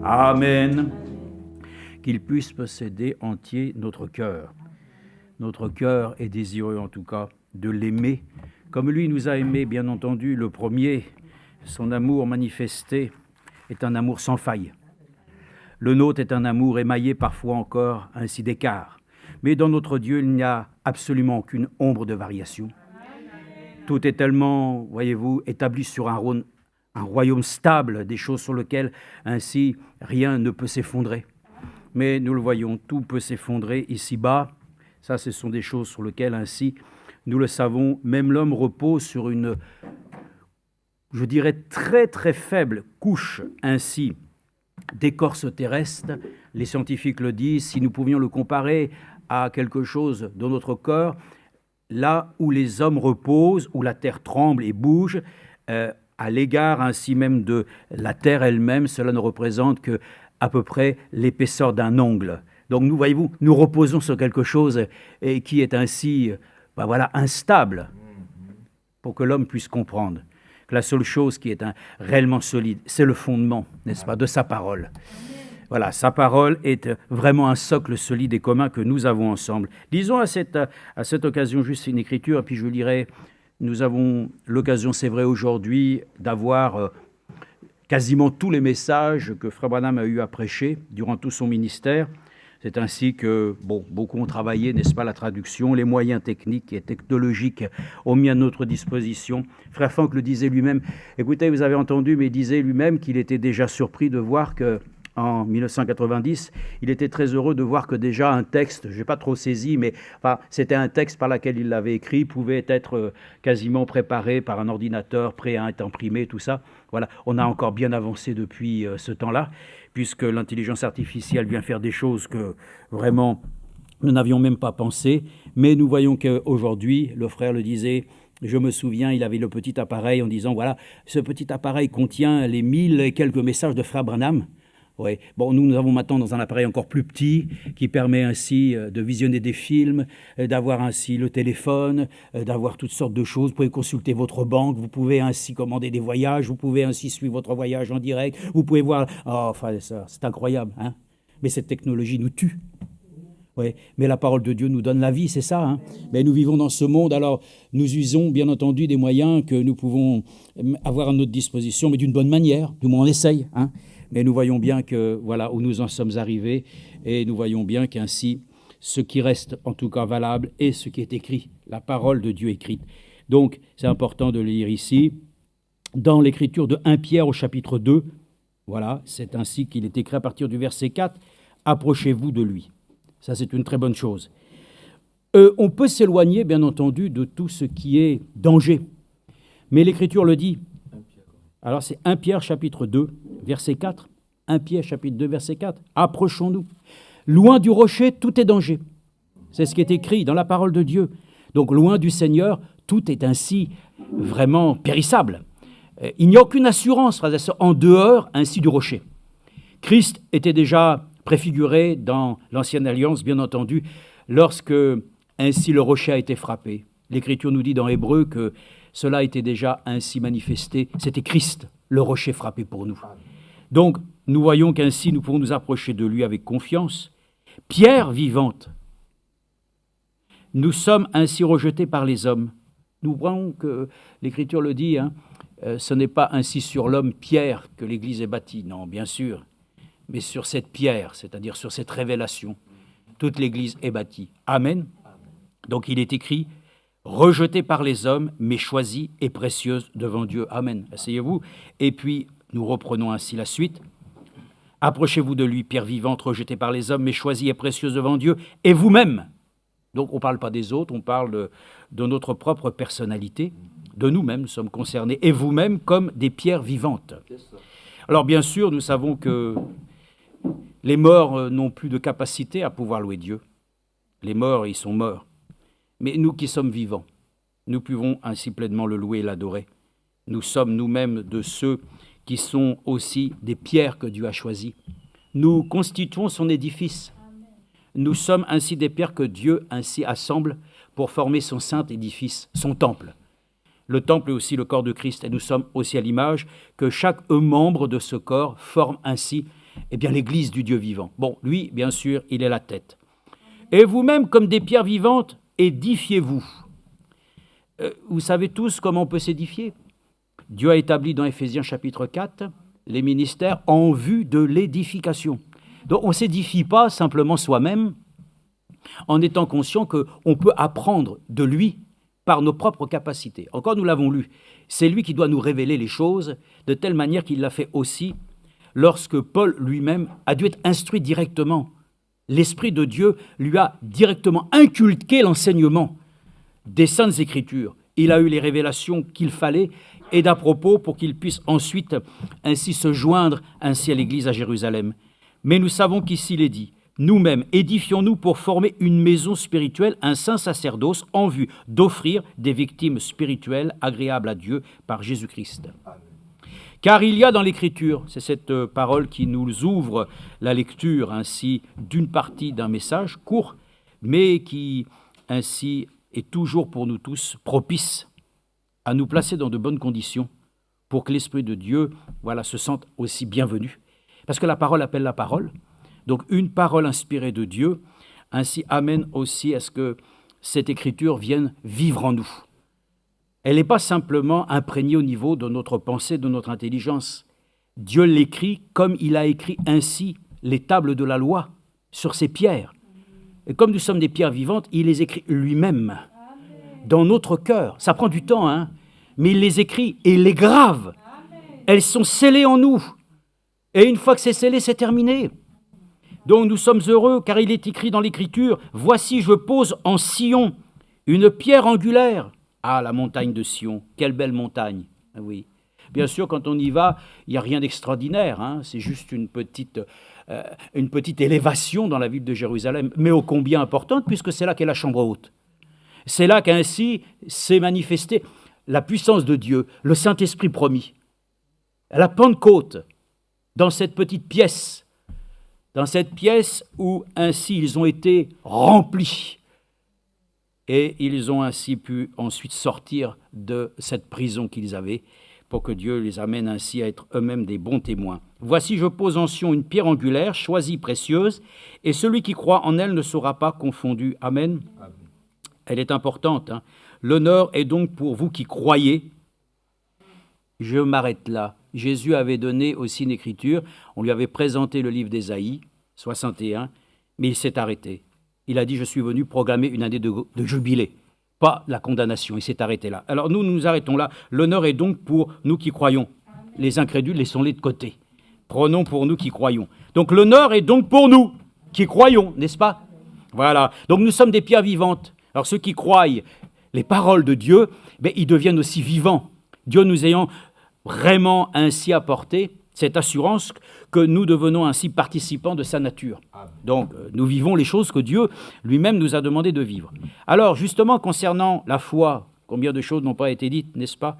Amen. Qu'il puisse posséder entier notre cœur. Notre cœur est désireux en tout cas de l'aimer, comme lui nous a aimés, bien entendu, le premier. Son amour manifesté est un amour sans faille. Le nôtre est un amour émaillé parfois encore ainsi d'écart. Mais dans notre Dieu, il n'y a absolument aucune ombre de variation. Tout est tellement, voyez-vous, établi sur un royaume stable, des choses sur lesquelles ainsi rien ne peut s'effondrer. Mais nous le voyons, tout peut s'effondrer ici-bas. Ça, ce sont des choses sur lesquelles ainsi, nous le savons, même l'homme repose sur une, je dirais, très très faible couche ainsi d'écorce terrestre. Les scientifiques le disent, si nous pouvions le comparer à quelque chose dans notre corps, là où les hommes reposent, où la terre tremble et bouge, à l'égard ainsi même de la terre elle-même, cela ne représente que à peu près l'épaisseur d'un ongle. Donc nous, voyez-vous, nous reposons sur quelque chose qui est ainsi, instable, pour que l'homme puisse comprendre que la seule chose qui est réellement solide, c'est le fondement, n'est-ce pas, de sa parole. Voilà, sa parole est vraiment un socle solide et commun que nous avons ensemble. Disons à cette occasion juste une écriture, et puis je lirai, nous avons l'occasion, c'est vrai aujourd'hui, d'avoir quasiment tous les messages que Frère Branham a eu à prêcher durant tout son ministère. C'est ainsi que, beaucoup ont travaillé, n'est-ce pas, la traduction, les moyens techniques et technologiques ont mis à notre disposition. Frère Franck le disait lui-même. Écoutez, vous avez entendu, mais il disait lui-même qu'il était déjà surpris de voir que, en 1990, il était très heureux de voir que déjà un texte, je n'ai pas trop saisi, mais c'était un texte par lequel il l'avait écrit, pouvait être quasiment préparé par un ordinateur, prêt à être imprimé, tout ça. Voilà, on a encore bien avancé depuis ce temps-là, puisque l'intelligence artificielle vient faire des choses que vraiment nous n'avions même pas pensé. Mais nous voyons qu'aujourd'hui, le frère le disait, je me souviens, il avait le petit appareil en disant, voilà, ce petit appareil contient les 1000 et quelques messages de Frère Branham. Oui. Bon, nous avons maintenant dans un appareil encore plus petit qui permet ainsi de visionner des films, d'avoir ainsi le téléphone, d'avoir toutes sortes de choses. Vous pouvez consulter votre banque, vous pouvez ainsi commander des voyages, vous pouvez ainsi suivre votre voyage en direct, vous pouvez voir... Oh, enfin, ça, c'est incroyable, hein? Mais cette technologie nous tue. Oui, mais la parole de Dieu nous donne la vie, c'est ça. Hein. Mais nous vivons dans ce monde, alors nous usons bien entendu des moyens que nous pouvons avoir à notre disposition, mais d'une bonne manière, du moins on essaye, hein. Mais nous voyons bien que voilà où nous en sommes arrivés et nous voyons bien qu'ainsi ce qui reste en tout cas valable est ce qui est écrit, la parole de Dieu écrite. Donc c'est important de le lire ici dans l'écriture de 1 Pierre au chapitre 2. Voilà, c'est ainsi qu'il est écrit à partir du verset 4. Approchez-vous de lui. Ça c'est une très bonne chose. On peut s'éloigner bien entendu de tout ce qui est danger. Mais l'écriture le dit. Alors c'est 1 Pierre chapitre 2, verset 4. 1 Pierre chapitre 2, verset 4. Approchons-nous. Loin du rocher, tout est danger. C'est ce qui est écrit dans la parole de Dieu. Donc loin du Seigneur, tout est ainsi vraiment périssable. Il n'y a aucune assurance, frères et sœurs, en dehors ainsi du rocher. Christ était déjà préfiguré dans l'Ancienne Alliance, bien entendu, lorsque ainsi le rocher a été frappé. L'Écriture nous dit dans Hébreux que cela était déjà ainsi manifesté. C'était Christ, le rocher frappé pour nous. Donc, nous voyons qu'ainsi nous pouvons nous approcher de lui avec confiance. Pierre vivante. Nous sommes ainsi rejetés par les hommes. Nous voyons que l'Écriture le dit, hein, ce n'est pas ainsi sur l'homme Pierre que l'Église est bâtie. Non, bien sûr. Mais sur cette pierre, c'est-à-dire sur cette révélation, toute l'Église est bâtie. Amen. Donc, il est écrit... rejetée par les hommes, mais choisie et précieuse devant Dieu. Amen. Asseyez-vous. Et puis, nous reprenons ainsi la suite. Approchez-vous de lui, pierre vivante, rejetée par les hommes, mais choisie et précieuse devant Dieu, et vous-même. Donc, on ne parle pas des autres, on parle de notre propre personnalité, de nous-mêmes, nous sommes concernés, et vous-même comme des pierres vivantes. Alors, bien sûr, nous savons que les morts n'ont plus de capacité à pouvoir louer Dieu. Les morts, ils sont morts. Mais nous qui sommes vivants, nous pouvons ainsi pleinement le louer et l'adorer. Nous sommes nous-mêmes de ceux qui sont aussi des pierres que Dieu a choisies. Nous constituons son édifice. Nous sommes ainsi des pierres que Dieu ainsi assemble pour former son saint édifice, son temple. Le temple est aussi le corps de Christ et nous sommes aussi à l'image que chaque membre de ce corps forme ainsi Eh bien, l'Église du Dieu vivant. Bon, lui, bien sûr, il est la tête. Et vous-même, comme des pierres vivantes, édifiez-vous. Vous savez tous comment on peut s'édifier. Dieu a établi dans Éphésiens chapitre 4 les ministères en vue de l'édification. Donc, on ne s'édifie pas simplement soi-même en étant conscient qu'on peut apprendre de lui par nos propres capacités. Encore, nous l'avons lu, c'est lui qui doit nous révéler les choses de telle manière qu'il l'a fait aussi lorsque Paul lui-même a dû être instruit directement. L'Esprit de Dieu lui a directement inculqué l'enseignement des Saintes Écritures. Il a eu les révélations qu'il fallait et d'à propos pour qu'il puisse ensuite ainsi se joindre ainsi à l'Église à Jérusalem. Mais nous savons qu'ici il est dit, nous-mêmes édifions-nous pour former une maison spirituelle, un saint sacerdoce en vue d'offrir des victimes spirituelles agréables à Dieu par Jésus-Christ. Car il y a dans l'Écriture, c'est cette parole qui nous ouvre la lecture ainsi d'une partie d'un message court, mais qui ainsi est toujours pour nous tous propice à nous placer dans de bonnes conditions pour que l'Esprit de Dieu se sente aussi bienvenu. Parce que la parole appelle la parole. Donc une parole inspirée de Dieu ainsi amène aussi à ce que cette Écriture vienne vivre en nous. Elle n'est pas simplement imprégnée au niveau de notre pensée, de notre intelligence. Dieu l'écrit comme il a écrit ainsi les tables de la loi sur ces pierres. Et comme nous sommes des pierres vivantes, il les écrit lui-même dans notre cœur. Ça prend du temps, mais il les écrit et il les grave. Elles sont scellées en nous. Et une fois que c'est scellé, c'est terminé. Donc nous sommes heureux car il est écrit dans l'Écriture, « Voici, je pose en Sion une pierre angulaire. » Ah, la montagne de Sion, quelle belle montagne. Oui. Bien sûr, quand on y va, il n'y a rien d'extraordinaire. C'est juste une petite élévation dans la ville de Jérusalem, mais ô combien importante, puisque c'est là qu'est la chambre haute. C'est là qu'ainsi s'est manifestée la puissance de Dieu, le Saint-Esprit promis. À la Pentecôte, dans cette petite pièce, où ainsi ils ont été remplis. Et ils ont ainsi pu ensuite sortir de cette prison qu'ils avaient pour que Dieu les amène ainsi à être eux-mêmes des bons témoins. Voici, je pose en Sion une pierre angulaire, choisie, précieuse, et celui qui croit en elle ne sera pas confondu. Amen. Amen. Elle est importante. L'honneur est donc pour vous qui croyez. Je m'arrête là. Jésus avait donné aussi une écriture. On lui avait présenté le livre d'Ésaïe, 61, mais il s'est arrêté. Il a dit, je suis venu proclamer une année de jubilé, pas la condamnation. Il s'est arrêté là. Alors nous nous arrêtons là. L'honneur est donc pour nous qui croyons. Les incrédules, laissons-les de côté. Prenons pour nous qui croyons. Donc l'honneur est donc pour nous qui croyons, n'est-ce pas? Voilà. Donc nous sommes des pierres vivantes. Alors ceux qui croient les paroles de Dieu, ils deviennent aussi vivants. Dieu nous ayant vraiment ainsi apporté cette assurance que nous devenons ainsi participants de sa nature. Donc, nous vivons les choses que Dieu lui-même nous a demandé de vivre. Alors, justement, concernant la foi, combien de choses n'ont pas été dites, n'est-ce pas?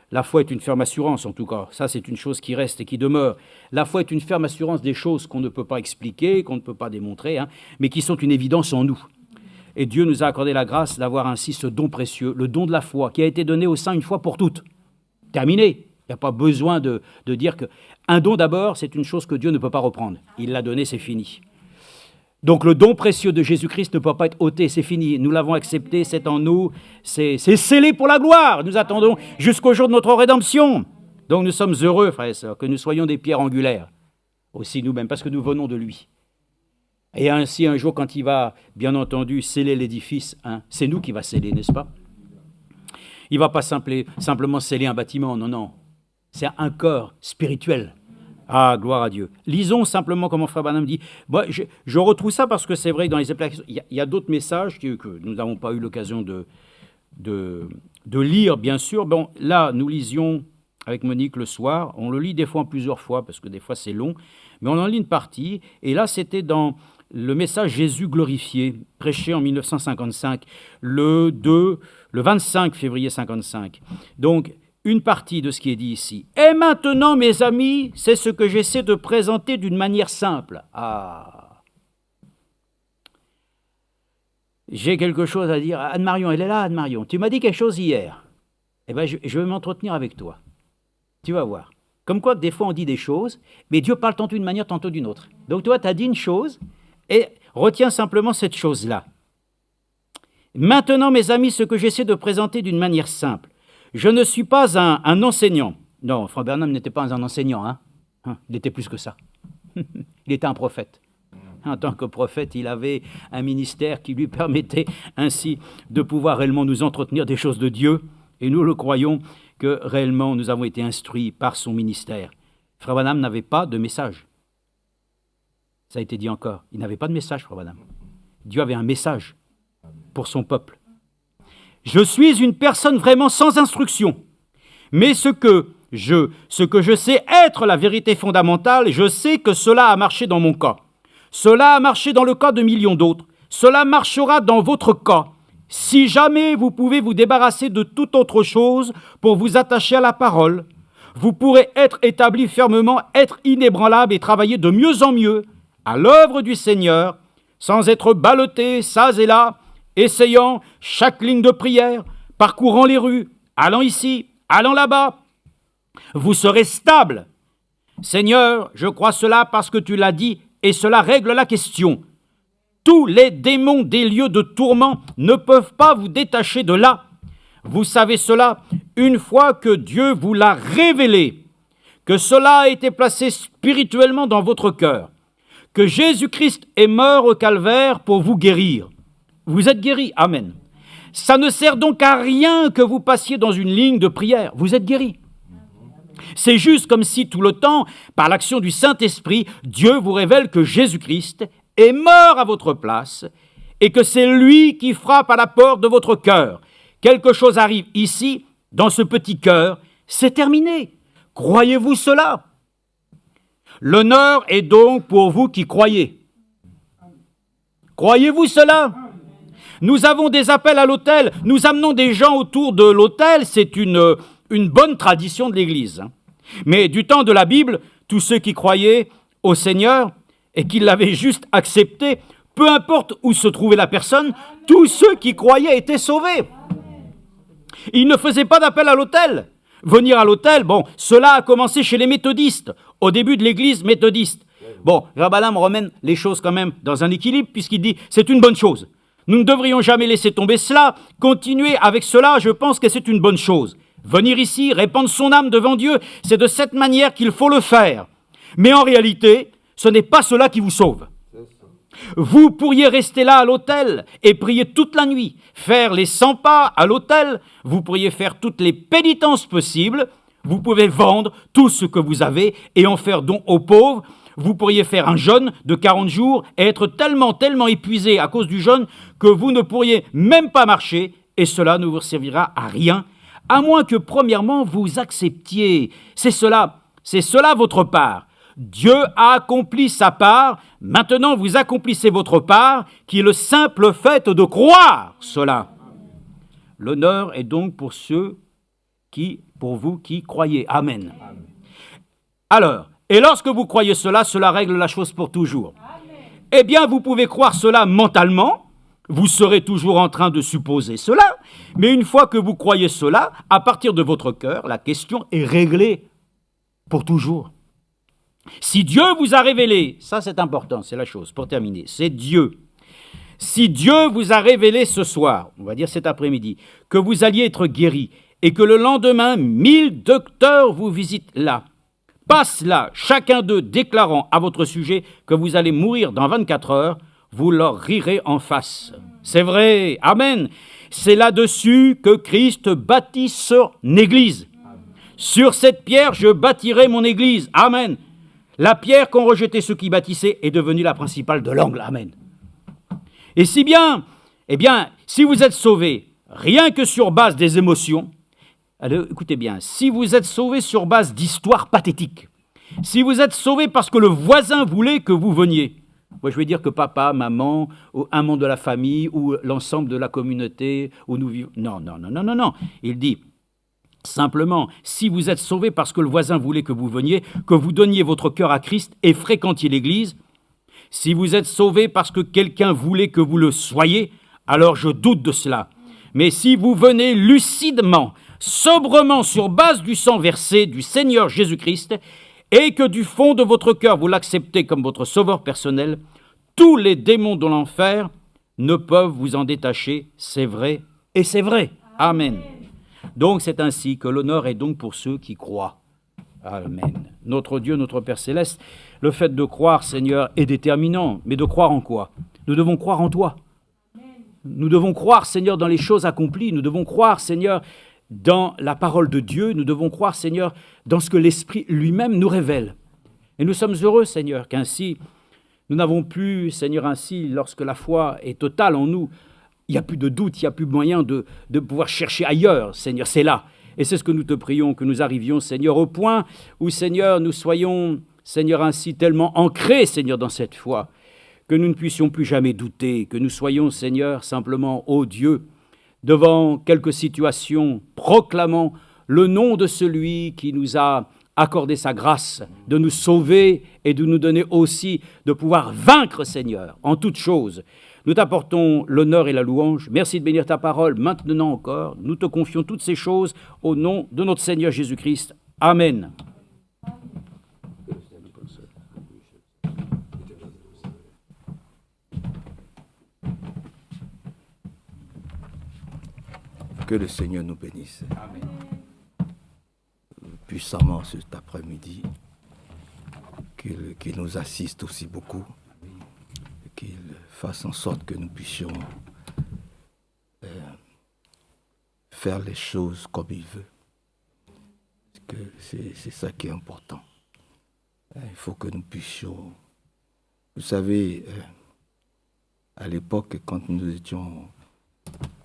La foi est une ferme assurance, en tout cas. Ça, c'est une chose qui reste et qui demeure. La foi est une ferme assurance des choses qu'on ne peut pas expliquer, qu'on ne peut pas démontrer, mais qui sont une évidence en nous. Et Dieu nous a accordé la grâce d'avoir ainsi ce don précieux, le don de la foi, qui a été donné au saint une fois pour toutes. Terminé. Il n'y a pas besoin de dire qu'un don d'abord, c'est une chose que Dieu ne peut pas reprendre. Il l'a donné, c'est fini. Donc le don précieux de Jésus-Christ ne peut pas être ôté, c'est fini. Nous l'avons accepté, c'est en nous, c'est scellé pour la gloire. Nous attendons jusqu'au jour de notre rédemption. Donc nous sommes heureux, frères et sœurs, que nous soyons des pierres angulaires, aussi nous-mêmes, parce que nous venons de lui. Et ainsi, un jour, quand il va, bien entendu, sceller l'édifice, c'est nous qui va sceller, n'est-ce pas? Il ne va pas simplement sceller un bâtiment, non. C'est un corps spirituel. Ah, gloire à Dieu. Lisons simplement comme mon frère Branham dit. Moi, je retrouve ça parce que c'est vrai que dans les applications, il y a d'autres messages que nous n'avons pas eu l'occasion de lire, bien sûr. Bon, là, nous lisions avec Monique le soir. On le lit des fois en plusieurs fois parce que des fois c'est long. Mais on en lit une partie. Et là, c'était dans le message Jésus glorifié, prêché en 1955, le 25 février 55. Donc, une partie de ce qui est dit ici. Et maintenant, mes amis, c'est ce que j'essaie de présenter d'une manière simple. Ah, j'ai quelque chose à dire. Anne-Marion, elle est là, Anne-Marion. Tu m'as dit quelque chose hier. Eh bien, je vais m'entretenir avec toi. Tu vas voir. Comme quoi, des fois, on dit des choses, mais Dieu parle tantôt d'une manière, tantôt d'une autre. Donc toi, tu as dit une chose, et retiens simplement cette chose-là. Maintenant, mes amis, ce que j'essaie de présenter d'une manière simple. Je ne suis pas un enseignant. Non, Frère Branham n'était pas un enseignant, hein. Il était plus que ça. Il était un prophète. En tant que prophète, il avait un ministère qui lui permettait ainsi de pouvoir réellement nous entretenir des choses de Dieu. Et nous le croyons que réellement nous avons été instruits par son ministère. Frère Branham n'avait pas de message. Ça a été dit encore. Il n'avait pas de message, Frère Branham. Dieu avait un message pour son peuple. Je suis une personne vraiment sans instruction. Mais ce que je sais être la vérité fondamentale, je sais que cela a marché dans mon cas. Cela a marché dans le cas de millions d'autres. Cela marchera dans votre cas. Si jamais vous pouvez vous débarrasser de toute autre chose pour vous attacher à la parole, vous pourrez être établi fermement, être inébranlable et travailler de mieux en mieux à l'œuvre du Seigneur, sans être ballotté çà et là, essayant chaque ligne de prière, parcourant les rues, allant ici, allant là-bas. Vous serez stable. Seigneur, je crois cela parce que tu l'as dit, et cela règle la question. Tous les démons des lieux de tourment ne peuvent pas vous détacher de là. Vous savez cela une fois que Dieu vous l'a révélé, que cela a été placé spirituellement dans votre cœur, que Jésus-Christ est mort au calvaire pour vous guérir. Vous êtes guéris, amen. Ça ne sert donc à rien que vous passiez dans une ligne de prière, vous êtes guéris. C'est juste comme si tout le temps, par l'action du Saint-Esprit, Dieu vous révèle que Jésus-Christ est mort à votre place et que c'est lui qui frappe à la porte de votre cœur. Quelque chose arrive ici, dans ce petit cœur, c'est terminé. Croyez-vous cela? L'honneur est donc pour vous qui croyez. Croyez-vous cela? Nous avons des appels à l'autel, nous amenons des gens autour de l'autel, c'est une bonne tradition de l'Église. Mais du temps de la Bible, tous ceux qui croyaient au Seigneur et qui l'avaient juste accepté, peu importe où se trouvait la personne, tous ceux qui croyaient étaient sauvés. Ils ne faisaient pas d'appel à l'autel. Venir à l'autel, bon, cela a commencé chez les méthodistes, au début de l'Église méthodiste. Bon, Branham remène les choses quand même dans un équilibre, puisqu'il dit c'est une bonne chose. Nous ne devrions jamais laisser tomber cela, continuer avec cela, je pense que c'est une bonne chose. Venir ici, répandre son âme devant Dieu, c'est de cette manière qu'il faut le faire. Mais en réalité, ce n'est pas cela qui vous sauve. Vous pourriez rester là à l'autel et prier toute la nuit, faire les 100 pas à l'autel, vous pourriez faire toutes les pénitences possibles, vous pouvez vendre tout ce que vous avez et en faire don aux pauvres, vous pourriez faire un jeûne de 40 jours et être tellement épuisé à cause du jeûne que vous ne pourriez même pas marcher et cela ne vous servira à rien, à moins que premièrement vous acceptiez. C'est cela votre part. Dieu a accompli sa part, maintenant vous accomplissez votre part, qui est le simple fait de croire cela. L'honneur est donc pour vous qui croyez. Amen. Alors, et lorsque vous croyez cela, cela règle la chose pour toujours. Eh bien, vous pouvez croire cela mentalement, vous serez toujours en train de supposer cela, mais une fois que vous croyez cela, à partir de votre cœur, la question est réglée pour toujours. Si Dieu vous a révélé, ça c'est important, c'est la chose, pour terminer, c'est Dieu. Si Dieu vous a révélé ce soir, on va dire cet après-midi, que vous alliez être guéri et que le lendemain, 1000 docteurs vous visitent là, passent là, chacun d'eux déclarant à votre sujet que vous allez mourir dans 24 heures, vous leur rirez en face. C'est vrai, amen. C'est là-dessus que Christ bâtit son Église. Sur cette pierre, je bâtirai mon Église. Amen. La pierre qu'ont rejetée ceux qui bâtissaient est devenue la principale de l'angle. Amen. Et si bien, si vous êtes sauvés, rien que sur base des émotions, alors, écoutez bien, si vous êtes sauvés sur base d'histoires pathétiques, si vous êtes sauvés parce que le voisin voulait que vous veniez, moi je vais dire que papa, maman, ou un membre de la famille, ou l'ensemble de la communauté, où nous vivons... Non. Il dit... Simplement, si vous êtes sauvés parce que le voisin voulait que vous veniez, que vous donniez votre cœur à Christ et fréquentiez l'Église, si vous êtes sauvés parce que quelqu'un voulait que vous le soyez, alors je doute de cela. Mais si vous venez lucidement, sobrement sur base du sang versé du Seigneur Jésus-Christ, et que du fond de votre cœur vous l'acceptez comme votre sauveur personnel, tous les démons de l'enfer ne peuvent vous en détacher, c'est vrai, et c'est vrai. Amen. Donc c'est ainsi que l'honneur est donc pour ceux qui croient. Amen. Notre Dieu, notre Père Céleste, le fait de croire, Seigneur, est déterminant. Mais de croire en quoi? Nous devons croire en toi. Nous devons croire, Seigneur, dans les choses accomplies. Nous devons croire, Seigneur, dans la parole de Dieu. Nous devons croire, Seigneur, dans ce que l'Esprit lui-même nous révèle. Et nous sommes heureux, Seigneur, qu'ainsi, nous n'avons plus, Seigneur, ainsi, lorsque la foi est totale en nous, il n'y a plus de doute, il n'y a plus moyen de pouvoir chercher ailleurs, Seigneur, c'est là. Et c'est ce que nous te prions, que nous arrivions, Seigneur, au point où, Seigneur, nous soyons, Seigneur, ainsi tellement ancrés, Seigneur, dans cette foi, que nous ne puissions plus jamais douter, que nous soyons, Seigneur, simplement, ô Dieu, devant quelques situations, proclamant le nom de celui qui nous a accordé sa grâce, de nous sauver et de nous donner aussi de pouvoir vaincre, Seigneur, en toutes choses. Nous t'apportons l'honneur et la louange. Merci de bénir ta parole maintenant encore. Nous te confions toutes ces choses au nom de notre Seigneur Jésus-Christ. Amen. Que le Seigneur nous bénisse. Amen. Puissamment cet après-midi, qu'il nous assiste aussi beaucoup, qu'il fasse en sorte que nous puissions faire les choses comme il veut. Parce que c'est ça qui est important. Il faut que nous puissions... Vous savez, à l'époque, quand nous étions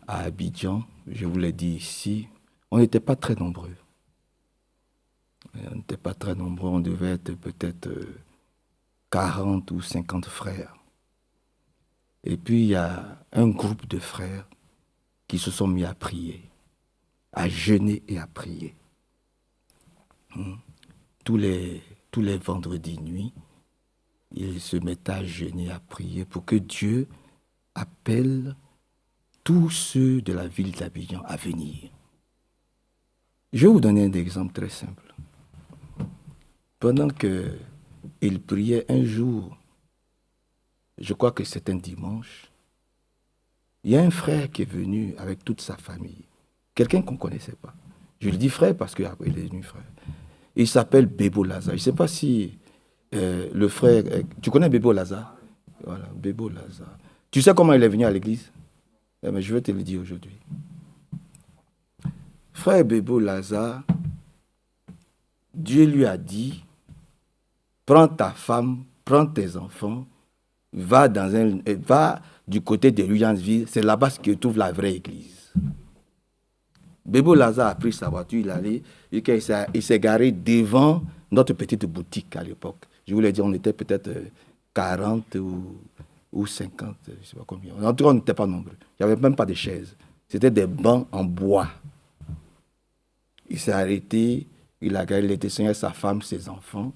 à Abidjan, je vous l'ai dit ici, on n'était pas très nombreux. On n'était pas très nombreux, on devait être peut-être 40 ou 50 frères. Et puis il y a un groupe de frères qui se sont mis à prier, à jeûner et à prier. Tous les vendredis nuits, ils se mettaient à jeûner, à prier pour que Dieu appelle tous ceux de la ville d'Abidjan à venir. Je vais vous donner un exemple très simple. Pendant qu'il priait un jour, je crois que c'est un dimanche, il y a un frère qui est venu avec toute sa famille. Quelqu'un qu'on ne connaissait pas. Je lui dis frère parce qu'il est devenu frère. Il s'appelle Bébo Lazare. Je ne sais pas si le frère... tu connais Bébo Lazare? Voilà, Bébo Lazare. Tu sais comment il est venu à l'église? Mais je vais te le dire aujourd'hui. Frère Bébo Lazare, Dieu lui a dit, prends ta femme, prends tes enfants, va du côté de Luyansville, c'est là-bas que tu trouves la vraie église. Bébo Lazare a pris sa voiture, il est allé, il s'est garé devant notre petite boutique à l'époque. Je vous l'ai dit, on était peut-être 40 ou 50, je ne sais pas combien. En tout cas, on n'était pas nombreux. Il n'y avait même pas de chaises. C'était des bancs en bois. Il s'est arrêté, il était seul avec sa femme, ses enfants.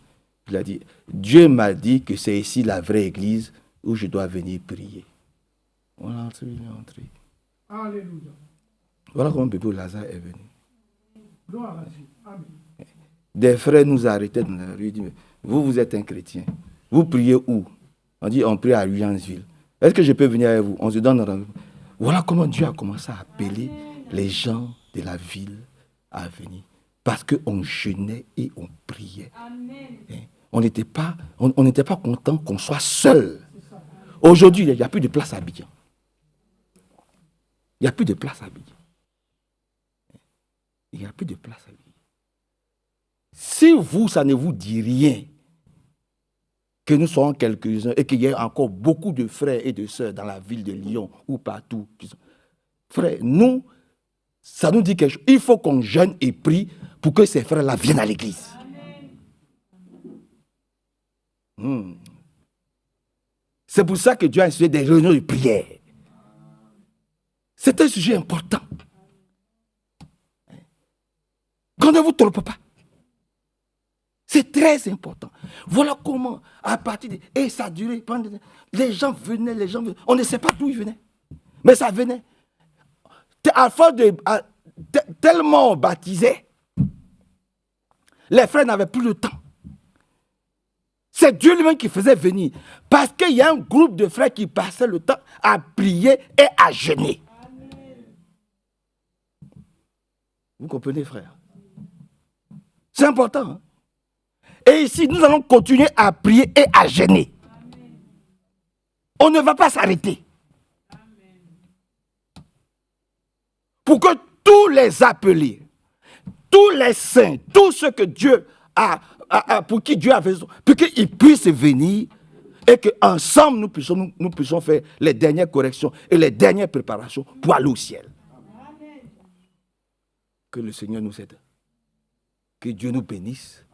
Il a dit, Dieu m'a dit que c'est ici la vraie église où je dois venir prier. On est entré, il est entré. Alléluia. Voilà comment Bébo Lazare est venu. Gloire à Dieu. Amen. Des frères nous arrêtaient dans la rue, ils disaient, vous êtes un chrétien. Vous priez où? On dit, on prie à Luyansville. Est-ce que je peux venir avec vous? On se donne rendez-vous. Voilà comment Dieu a commencé à appeler les gens de la ville à venir. Parce qu'on jeûnait et on priait. Amen. On n'était pas content qu'on soit seul. Aujourd'hui, il n'y a plus de place à Abidjan. Il n'y a plus de place à Abidjan. Il n'y a plus de place à Abidjan. Si vous, ça ne vous dit rien, que nous soyons quelques-uns et qu'il y ait encore beaucoup de frères et de sœurs dans la ville de Lyon ou partout. Frères, nous, ça nous dit quelque chose. Il faut qu'on jeûne et prie pour que ces frères-là viennent à l'église. C'est pour ça que Dieu a institué des réunions de prière. C'est un sujet important. Qu'on ne vous trompe pas. C'est très important. Voilà comment, à partir de... Et ça a duré. Les gens venaient. On ne sait pas d'où ils venaient. Mais ça venait. À force tellement baptisés, les frères n'avaient plus le temps. C'est Dieu lui-même qui faisait venir. Parce qu'il y a un groupe de frères qui passaient le temps à prier et à jeûner. Vous comprenez, frère? C'est important. Hein? Et ici, nous allons continuer à prier et à jeûner. On ne va pas s'arrêter. Pour que tous les appelés, tous les saints, tous ceux que Dieu a, pour qui Dieu a besoin, pour qu'ils puissent venir et qu'ensemble nous puissions faire les dernières corrections et les dernières préparations pour aller au ciel. Amen. Que le Seigneur nous aide. Que Dieu nous bénisse.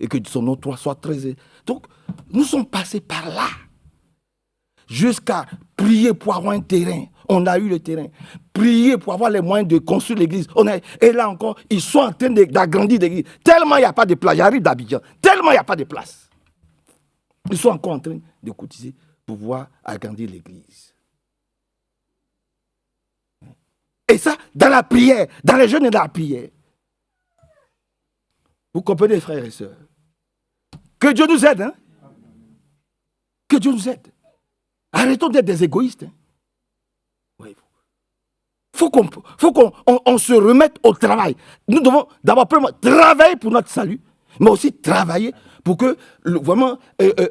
Et que son nom soit très... Donc, nous sommes passés par là. Jusqu'à prier pour avoir un terrain. On a eu le terrain. Prier pour avoir les moyens de construire l'église. Et là encore, ils sont en train d'agrandir l'église. Tellement il n'y a pas de place. J'arrive d'Abidjan. Tellement il n'y a pas de place. Ils sont encore en train de cotiser pour pouvoir agrandir l'église. Et ça, dans la prière, dans les jeûnes et dans la prière. Vous comprenez, frères et sœurs? Que Dieu nous aide. Hein? Que Dieu nous aide. Arrêtons d'être des égoïstes. Hein? Faut qu'on se remette au travail. Nous devons d'abord travailler pour notre salut, mais aussi travailler pour que vraiment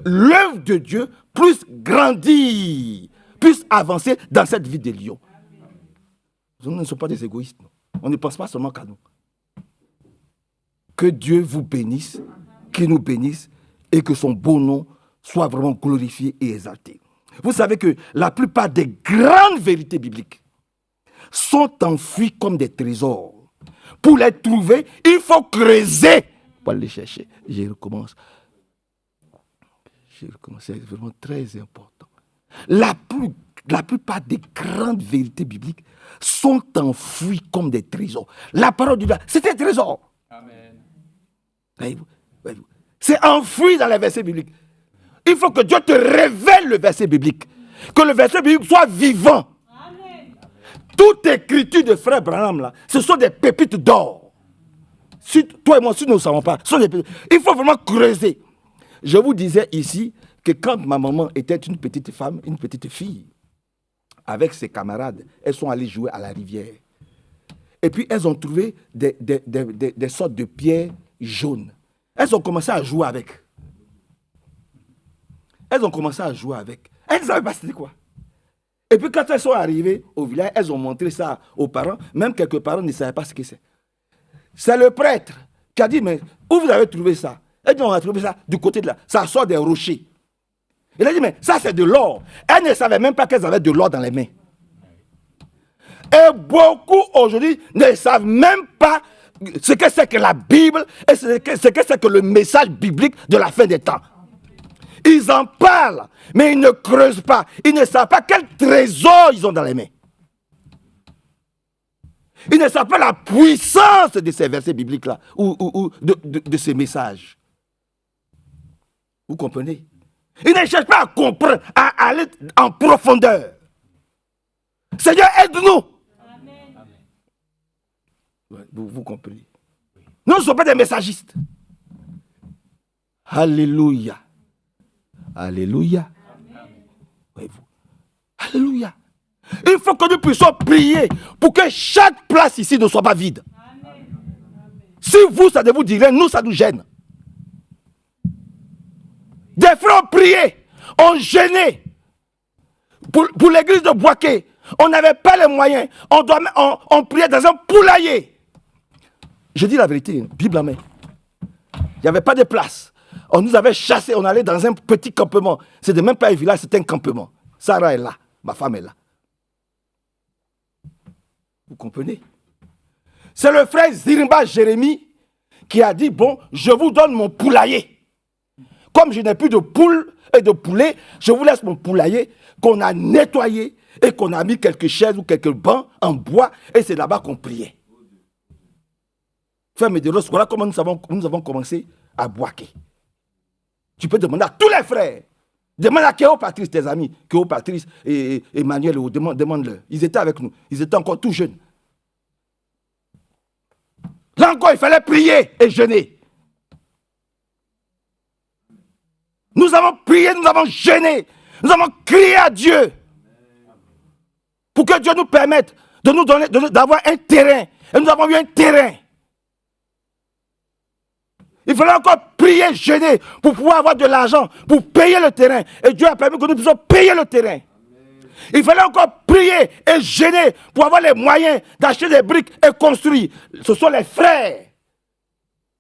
l'œuvre de Dieu puisse grandir, puisse avancer dans cette vie de lion. Nous ne sommes pas des égoïstes. Non. On ne pense pas seulement qu'à nous. Que Dieu vous bénisse, qu'il nous bénisse et que son beau nom soit vraiment glorifié et exalté. Vous savez que la plupart des grandes vérités bibliques sont enfouies comme des trésors. Pour les trouver, il faut creuser pour les chercher. Je recommence. C'est vraiment très important. La plupart des grandes vérités bibliques sont enfouies comme des trésors. La parole de Dieu, c'est un trésor. Amen. Voyez-vous. C'est enfoui dans les versets bibliques. Il faut que Dieu te révèle le verset biblique. Que le verset biblique soit vivant. Amen. Toute écriture de frère Branham, là, ce sont des pépites d'or. Si toi et moi, si nous ne savons pas, ce sont des pépites. Il faut vraiment creuser. Je vous disais ici que quand ma maman était une petite femme, une petite fille, avec ses camarades, elles sont allées jouer à la rivière. Et puis elles ont trouvé des sortes de pierres jaunes. Elles ont commencé à jouer avec. Elles ont commencé à jouer avec. Elles ne savaient pas c'était quoi. Et puis quand elles sont arrivées au village, elles ont montré ça aux parents. Même quelques parents ne savaient pas ce que c'est. C'est le prêtre qui a dit, mais où vous avez trouvé ça? Elle dit, on a trouvé ça du côté de là. Ça sort des rochers. Il a dit, mais ça c'est de l'or. Elles ne savaient même pas qu'elles avaient de l'or dans les mains. Et beaucoup aujourd'hui ne savent même pas ce que c'est que la Bible et ce que c'est que le message biblique de la fin des temps. Ils en parlent, mais ils ne creusent pas. Ils ne savent pas quel trésor ils ont dans les mains. Ils ne savent pas la puissance de ces versets bibliques-là, ou de ces messages. Vous comprenez? Ils ne cherchent pas à comprendre, à aller en profondeur. Seigneur, aide-nous. Amen. Vous comprenez? Nous ne sommes pas des messagistes. Alléluia. Alléluia. Voyez-vous. Alléluia. Il faut que nous puissions prier pour que chaque place ici ne soit pas vide. Amen. Si vous, ça ne vous dirait, nous, ça nous gêne. Des frères ont prié, ont gêné. Pour l'église de Boaké, on n'avait pas les moyens. On priait dans un poulailler. Je dis la vérité, Bible en main. Il n'y avait pas de place. On nous avait chassés, on allait dans un petit campement. C'était même pas un village, c'était un campement. Sarah est là, ma femme est là. Vous comprenez? C'est le frère Zirimba Jérémie qui a dit, bon, je vous donne mon poulailler. Comme je n'ai plus de poules et de poulets, je vous laisse mon poulailler qu'on a nettoyé et qu'on a mis quelques chaises ou quelques bancs en bois et c'est là-bas qu'on priait. Frère Médéros, voilà comment nous avons commencé à Boaké. Tu peux demander à tous les frères. Demande à Kéo Patrice, tes amis. Kéo Patrice et Emmanuel, demande-leur. Ils étaient avec nous. Ils étaient encore tout jeunes. Là encore, il fallait prier et jeûner. Nous avons prié, nous avons jeûné. Nous avons crié à Dieu pour que Dieu nous permette de nous donner, d'avoir un terrain. Et nous avons eu un terrain. Il fallait encore prier, jeûner pour pouvoir avoir de l'argent, pour payer le terrain. Et Dieu a permis que nous puissions payer le terrain. Il fallait encore prier et jeûner pour avoir les moyens d'acheter des briques et construire. Ce sont les frères.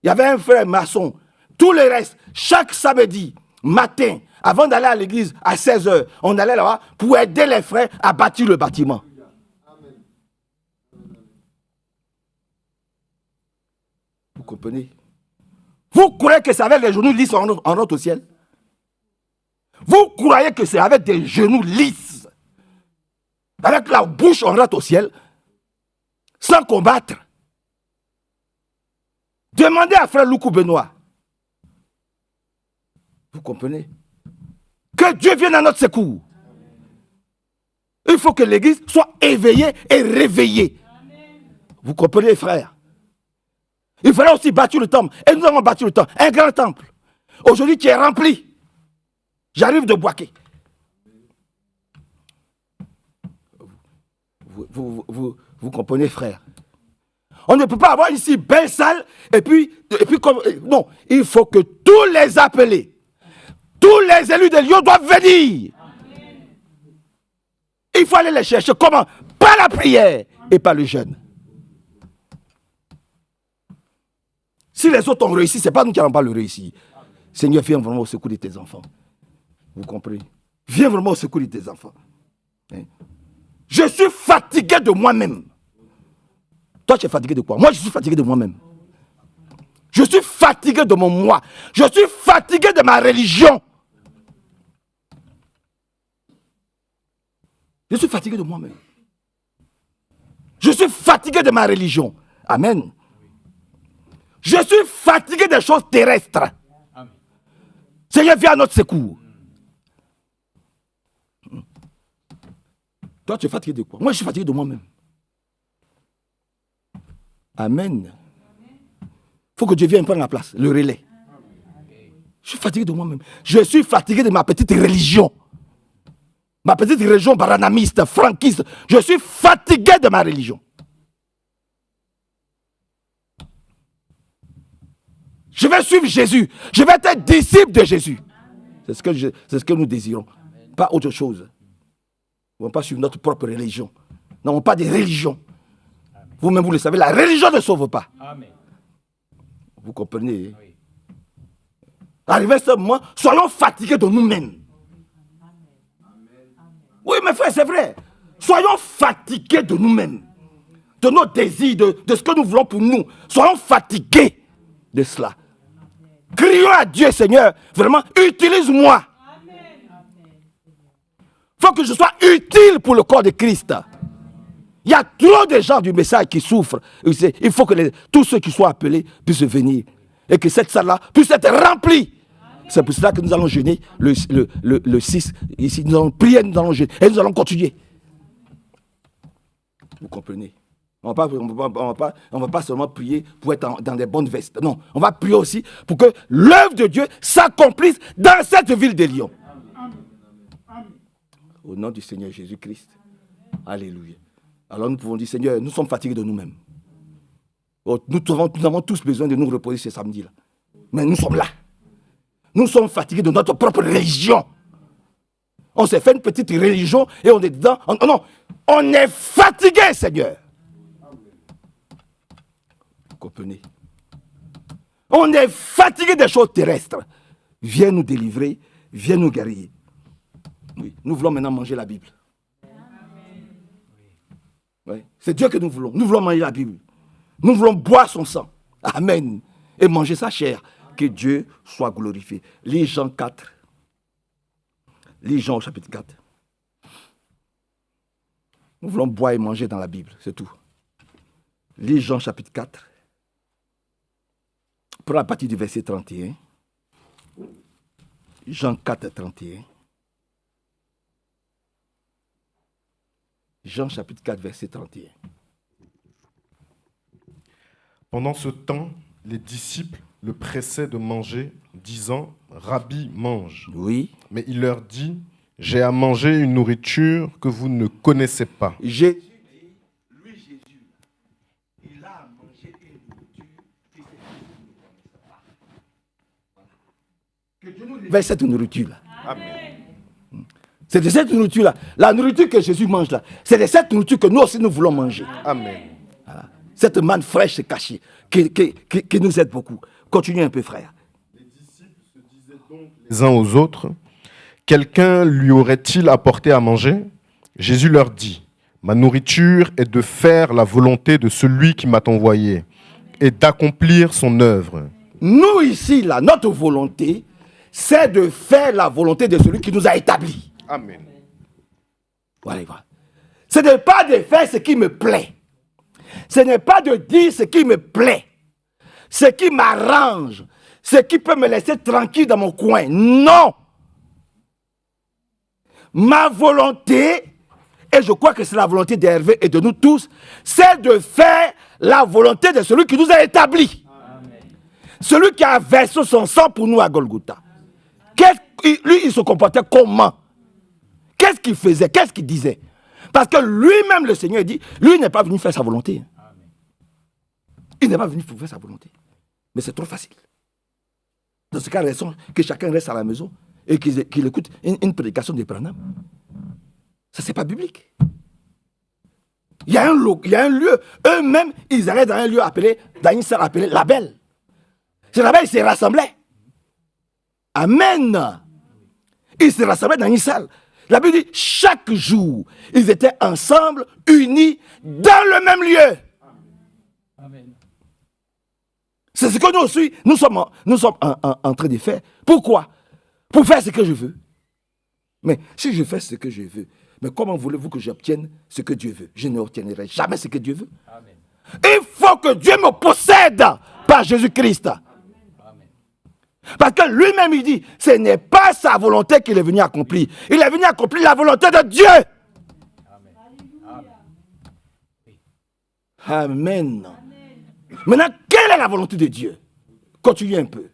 Il y avait un frère maçon. Tout le reste, chaque samedi matin, avant d'aller à l'église à 16h, on allait là-bas pour aider les frères à bâtir le bâtiment. Vous comprenez? Vous croyez que c'est avec les genoux lisses on rentre au ciel? Vous croyez que c'est avec des genoux lisses, avec la bouche on rentre au ciel, sans combattre? Demandez à frère Loukou Benoît. Vous comprenez? Que Dieu vienne à notre secours. Il faut que l'église soit éveillée et réveillée. Vous comprenez, frères? Il fallait aussi bâtir le temple. Et nous avons bâti le temple. Un grand temple. Aujourd'hui qui est rempli. J'arrive de Boaké. Vous comprenez, frère? On ne peut pas avoir ici belle salle et puis comme... Non, il faut que tous les appelés, tous les élus de Lyon doivent venir. Il faut aller les chercher. Comment? Par la prière et par le jeûne. Si les autres ont réussi, ce n'est pas nous qui n'allons pas le réussir. Seigneur, viens vraiment au secours de tes enfants. Vous comprenez? Viens vraiment au secours de tes enfants. Je suis fatigué de moi-même. Toi, tu es fatigué de quoi? Moi, je suis fatigué de moi-même. Je suis fatigué de mon moi. Je suis fatigué de ma religion. Je suis fatigué de moi-même. Je suis fatigué de ma religion. Amen. Je suis fatigué des choses terrestres. Amen. Seigneur, viens à notre secours. Toi, tu es fatigué de quoi? Moi, je suis fatigué de moi-même. Amen. Il faut que Dieu vienne prendre la place, le relais. Je suis fatigué de moi-même. Je suis fatigué de ma petite religion. Ma petite religion baranamiste, franquiste. Je suis fatigué de ma religion. Je vais suivre Jésus. Je vais être disciple de Jésus. C'est ce que nous désirons. Pas autre chose. Nous ne voulons pas suivre notre propre religion. Nous n'avons pas de religion. Vous-même, vous le savez, la religion ne sauve pas. Amen. Vous comprenez? Oui. Arrivé à ce moment, soyons fatigués de nous-mêmes. Oui, mes frères, c'est vrai. Soyons fatigués de nous-mêmes. De nos désirs, de ce que nous voulons pour nous. Soyons fatigués de cela. Crions à Dieu, Seigneur, vraiment, utilise-moi. Il faut que je sois utile pour le corps de Christ. Il y a trop de gens du message qui souffrent. Il faut que tous ceux qui soient appelés puissent venir. Et que cette salle-là puisse être remplie. C'est pour cela que nous allons jeûner le 6. Ici, nous allons prier, nous allons jeûner. Et nous allons continuer. Vous comprenez? On ne va pas seulement prier pour être dans des bonnes vestes. Non, on va prier aussi pour que l'œuvre de Dieu s'accomplisse dans cette ville de Lyon. Au nom du Seigneur Jésus-Christ. Alléluia. Alors nous pouvons dire, Seigneur, nous sommes fatigués de nous-mêmes. Nous avons tous besoin de nous reposer ce samedi-là. Mais nous sommes là. Nous sommes fatigués de notre propre religion. On s'est fait une petite religion et on est dedans. Non, on est fatigué, Seigneur. Vous comprenez? On est fatigué des choses terrestres. Viens nous délivrer, viens nous guérir. Oui, nous voulons maintenant manger la Bible. Oui, c'est Dieu que nous voulons. Nous voulons manger la Bible. Nous voulons boire son sang. Amen. Et manger sa chair. Que Dieu soit glorifié. Lis Jean 4. Lis Jean au chapitre 4. Nous voulons boire et manger dans la Bible. C'est tout. Lis Jean chapitre 4. Prends la partie du verset 31. Jean 4, 31. Jean chapitre 4, verset 31. Pendant ce temps, les disciples le pressaient de manger, disant « Rabbi, mange ». Oui. Mais il leur dit « J'ai à manger une nourriture que vous ne connaissez pas. » Jésus, il a à manger une nourriture que Dieu nous révèle cette nourriture-là. Amen. C'est de cette nourriture-là. La nourriture que Jésus mange là, c'est de cette nourriture que nous aussi nous voulons manger. Amen. Voilà. Cette manne fraîche et cachée qui nous aide beaucoup. Continuez un peu, frère. Les uns aux autres, quelqu'un lui aurait-il apporté à manger? Jésus leur dit, ma nourriture est de faire la volonté de celui qui m'a envoyé et d'accomplir son œuvre. Nous ici, là, notre volonté, c'est de faire la volonté de celui qui nous a établis. Amen. Voilà, voilà. Ce n'est pas de faire ce qui me plaît. Ce n'est pas de dire ce qui me plaît. Ce qui m'arrange. Ce qui peut me laisser tranquille dans mon coin. Non. Ma volonté, et je crois que c'est la volonté d'Hervé et de nous tous, c'est de faire la volonté de celui qui nous a établis. Amen. Celui qui a versé son sang pour nous à Golgotha. Lui, il se comportait comment? Qu'est-ce qu'il faisait? Qu'est-ce qu'il disait? Parce que lui-même, le Seigneur, dit, lui, il n'est pas venu faire sa volonté. Il n'est pas venu faire sa volonté. Mais c'est trop facile. Dans ce cas, que chacun reste à la maison et qu'il écoute une prédication de Branham. Ça, c'est pas biblique. Il y a un lieu. Eux-mêmes, ils allaient dans un lieu appelé, dans une salle appelée la Belle. C'est là-bas ils se rassemblaient. Amen. Ils se rassemblaient dans une salle. La Bible dit, chaque jour, ils étaient ensemble, unis, dans le même lieu. Amen. C'est ce que nous aussi, nous sommes en train de faire. Pourquoi? Pour faire ce que je veux. Mais si je fais ce que je veux, mais comment voulez-vous que j'obtienne ce que Dieu veut? Je n'obtiendrai jamais ce que Dieu veut. Amen. Il faut que Dieu me possède par Jésus-Christ. Parce que lui-même, il dit, ce n'est pas sa volonté qu'il est venu accomplir. Il est venu accomplir la volonté de Dieu. Amen. Amen. Maintenant, quelle est la volonté de Dieu? Continuez un peu.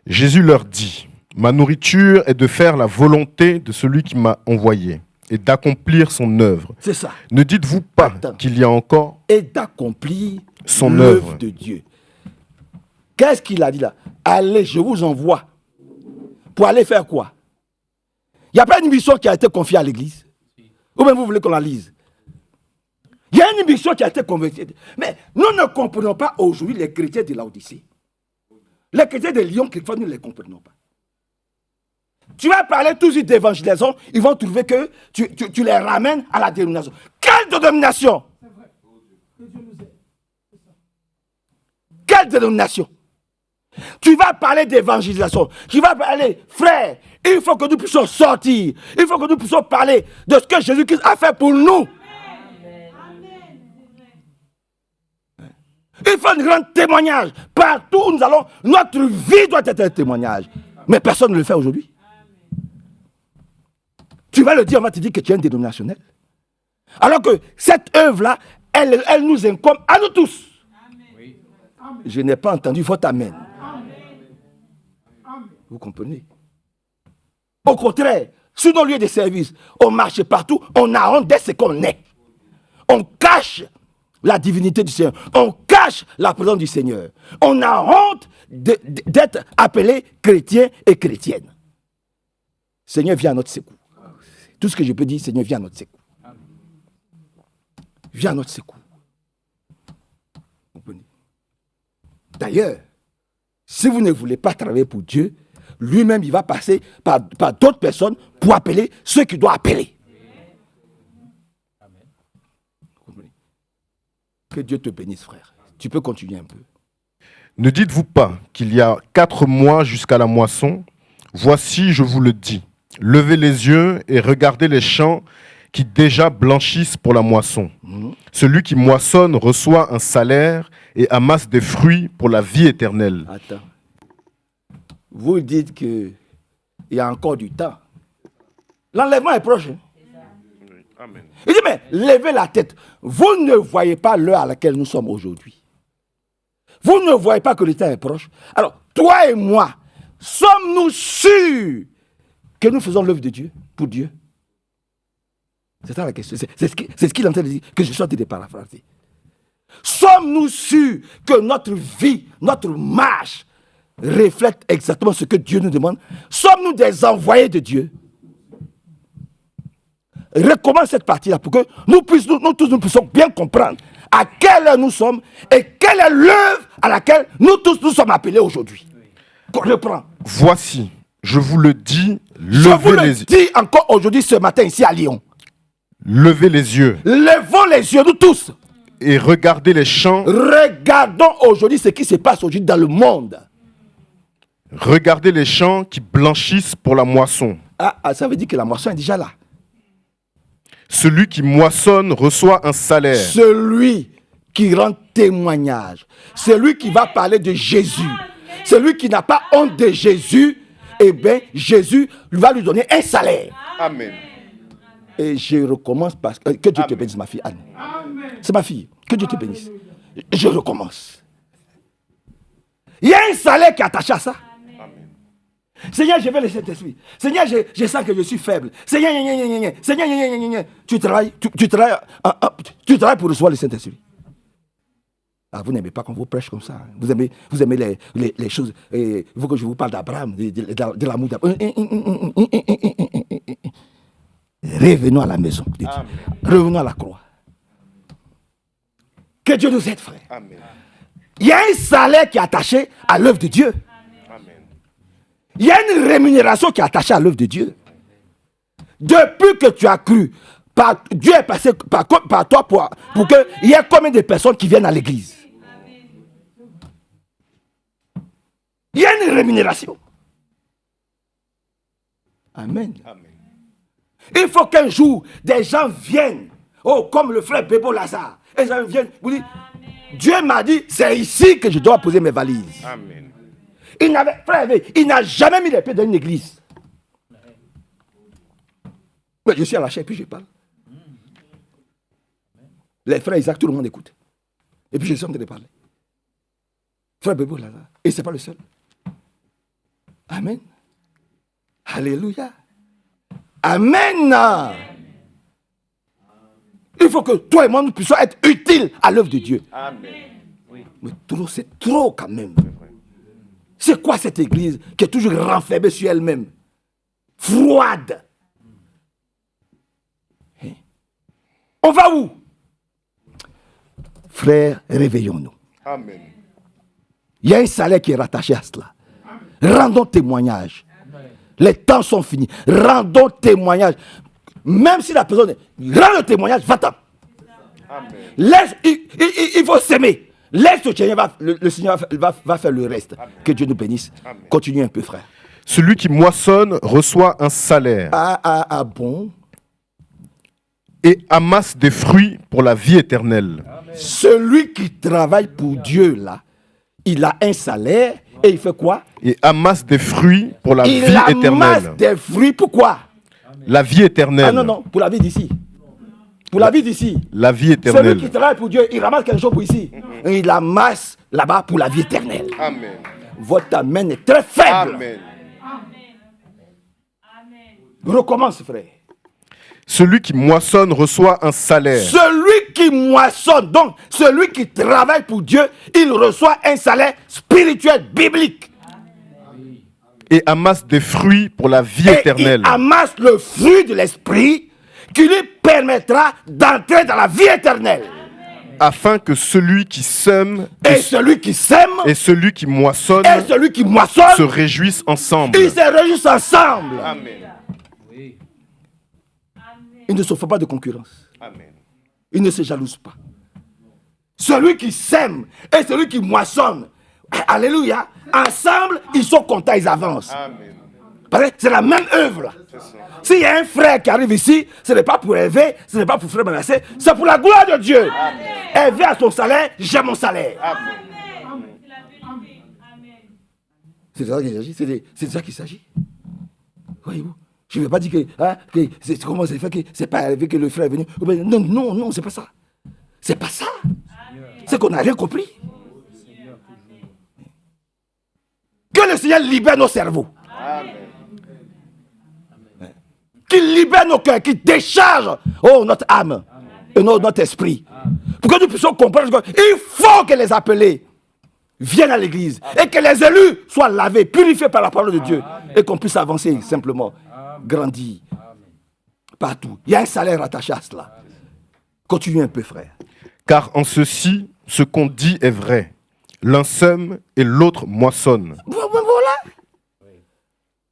Jésus leur dit, ma nourriture est de faire la volonté de celui qui m'a envoyé et d'accomplir son œuvre. C'est ça. Ne dites-vous pas qu'il y a encore et d'accomplir son œuvre de Dieu. Qu'est-ce qu'il a dit là? Allez, je vous envoie. Pour aller faire quoi? Il n'y a pas une mission qui a été confiée à l'église. Ou bien vous voulez qu'on la lise? Il y a une mission qui a été confiée. Mais nous ne comprenons pas aujourd'hui les chrétiens de Laodicée. Les chrétiens de Lyon, quelquefois, nous ne les comprenons pas. Tu vas parler toujours d'évangélisation, ils vont trouver que tu les ramènes à la dénomination. Quelle dénomination? C'est vrai. Quelle dénomination? Tu vas parler d'évangélisation. Tu vas parler, frère, il faut que nous puissions sortir. Il faut que nous puissions parler de ce que Jésus-Christ a fait pour nous. Amen. Il faut un grand témoignage. Partout où nous allons, notre vie doit être un témoignage. Mais personne ne le fait aujourd'hui. Tu vas le dire, on va te dire que tu es un dénominationnel. Alors que cette œuvre-là, elle nous incombe à nous tous. Amen. Je n'ai pas entendu votre amen. Vous comprenez? Au contraire, sur nos lieux de service, on marche partout, on a honte d'être ce qu'on est. On cache la divinité du Seigneur. On cache la présence du Seigneur. On a honte d'être appelé chrétien et chrétienne. Seigneur, viens à notre secours. Tout ce que je peux dire, Seigneur, viens à notre secours. Viens à notre secours. Vous comprenez? D'ailleurs, si vous ne voulez pas travailler pour Dieu, lui-même, il va passer par d'autres personnes pour appeler ceux qui doivent appeler. Amen. Que Dieu te bénisse, frère. Tu peux continuer un peu. Ne dites-vous pas qu'il y a 4 mois jusqu'à la moisson? Voici, je vous le dis. Levez les yeux et regardez les champs qui déjà blanchissent pour la moisson. Celui qui moissonne reçoit un salaire et amasse des fruits pour la vie éternelle. Attends. Vous dites qu'il y a encore du temps. L'enlèvement est proche. Hein? Amen. Il dit, mais levez la tête. Vous ne voyez pas l'heure à laquelle nous sommes aujourd'hui. Vous ne voyez pas que le temps est proche. Alors, toi et moi, sommes-nous sûrs que nous faisons l'œuvre de Dieu, pour Dieu? C'est ça la question. C'est ce qu'il est en train de dire, que je suis en train de paraphraser. Sommes-nous sûrs que notre vie, notre marche, reflète exactement ce que Dieu nous demande? Sommes-nous des envoyés de Dieu? Recommence cette partie-là pour que nous tous nous puissions bien comprendre à quelle heure nous sommes et quelle est l'œuvre à laquelle nous tous nous sommes appelés aujourd'hui. Reprends. Voici, je vous le dis, Je vous levez le les yeux. dis encore aujourd'hui, ce matin, ici à Lyon. Levez les yeux Levons les yeux, nous tous. et regardez les champs. Regardons aujourd'hui ce qui se passe aujourd'hui dans le monde. Regardez les champs qui blanchissent pour la moisson. Ça veut dire que la moisson est déjà là. Celui qui moissonne reçoit un salaire. Celui qui rend témoignage, celui qui va parler de Jésus, celui qui n'a pas honte de Jésus, eh bien, Jésus va lui donner un salaire. Amen. Et je recommence parce que Dieu te bénisse, ma fille Anne. C'est ma fille. Que Dieu te bénisse. Je recommence. Il y a un salaire qui est attaché à ça. Seigneur, je vais le Saint-Esprit. Seigneur, je sens que je suis faible. Seigneur, Seigneur, tu travailles pour recevoir le Saint-Esprit. Ah, vous n'aimez pas quand vous prêchez comme ça. Vous aimez les choses. Il faut que je vous parle d'Abraham, de l'amour d'Abraham. Revenons à la maison de Dieu. Revenons à la croix. Que Dieu nous aide, frère. Amen. Il y a un salaire qui est attaché à l'œuvre de Dieu. Il y a une rémunération qui est attachée à l'œuvre de Dieu. Depuis que tu as cru, Dieu est passé par toi pour qu'il y ait combien de personnes qui viennent à l'église. Il y a une rémunération. Amen. Il faut qu'un jour, des gens viennent, comme le frère Bébo Lazare, et les gens viennent, vous dites, Dieu m'a dit, c'est ici que je dois poser mes valises. Amen. Il n'a jamais mis les pieds dans une église. Mais je suis à la chair et puis je parle. Les frères Isaac, tout le monde écoute. Et puis je suis en train de parler. Frère Bébo là. Et ce n'est pas le seul. Amen. Alléluia. Amen. Il faut que toi et moi nous puissions être utiles à l'œuvre de Dieu. Amen. Mais trop, c'est trop quand même. C'est quoi cette église qui est toujours renfermée sur elle-même? Froide. On va où? Frères, réveillons-nous. Amen. Il y a un salaire qui est rattaché à cela. Rendons témoignage. Les temps sont finis. Rendons témoignage. Même si la personne rend le témoignage, va-t'en. Laisse, il faut s'aimer. Laisse le Seigneur, le Seigneur va faire le reste. Amen. Que Dieu nous bénisse. Amen. Continue un peu, frère. Celui qui moissonne reçoit un salaire. Bon. Et amasse des fruits pour la vie éternelle. Amen. Celui qui travaille pour Dieu, là, il a un salaire et il fait quoi? Et amasse des fruits pour la vie éternelle. Il amasse des fruits, pourquoi? La vie éternelle. Ah non, pour la vie d'ici. Pour la vie d'ici. La vie éternelle. Celui qui travaille pour Dieu, il ramasse quelque chose pour ici. Et il amasse là-bas pour la vie éternelle. Amen. Votre amen est très faible. Amen. Recommence, frère. Celui qui moissonne reçoit un salaire. Celui qui moissonne, donc celui qui travaille pour Dieu, il reçoit un salaire spirituel, biblique. Et amasse des fruits pour la vie éternelle. Il amasse le fruit de l'esprit qui lui permettra d'entrer dans la vie éternelle. Afin que celui qui sème celui qui sème et celui qui moissonne se réjouissent ensemble. Ils se réjouissent ensemble. Amen. Ils ne se font pas de concurrence. Amen. Ils ne se jalousent pas. Celui qui sème et celui qui moissonne, alléluia, ensemble, ils sont contents, ils avancent. Amen. Parce que c'est la même œuvre là. S'il y a un frère qui arrive ici, ce n'est pas pour Hervé, ce n'est pas pour frère Manassé, c'est pour la gloire de Dieu. Hervé a son salaire, j'ai mon salaire. Amen. C'est de ça qu'il s'agit. C'est de ça qu'il s'agit. Voyez-vous? Je ne vais pas dire que c'est comment c'est fait que c'est pas Hervé que le frère est venu. Non, c'est pas ça. C'est pas ça. C'est qu'on n'a rien compris. le Seigneur libère nos cerveaux. Qu'il libère nos cœurs, qu'il décharge notre âme et notre esprit. Pour que nous puissions comprendre qu'il faut que les appelés viennent à l'église et que les élus soient lavés, purifiés par la parole de Dieu et qu'on puisse avancer simplement, grandir partout. Il y a un salaire attaché à cela. Continue un peu, frère. Car en ceci, ce qu'on dit est vrai. L'un sème et l'autre moissonne. Voilà.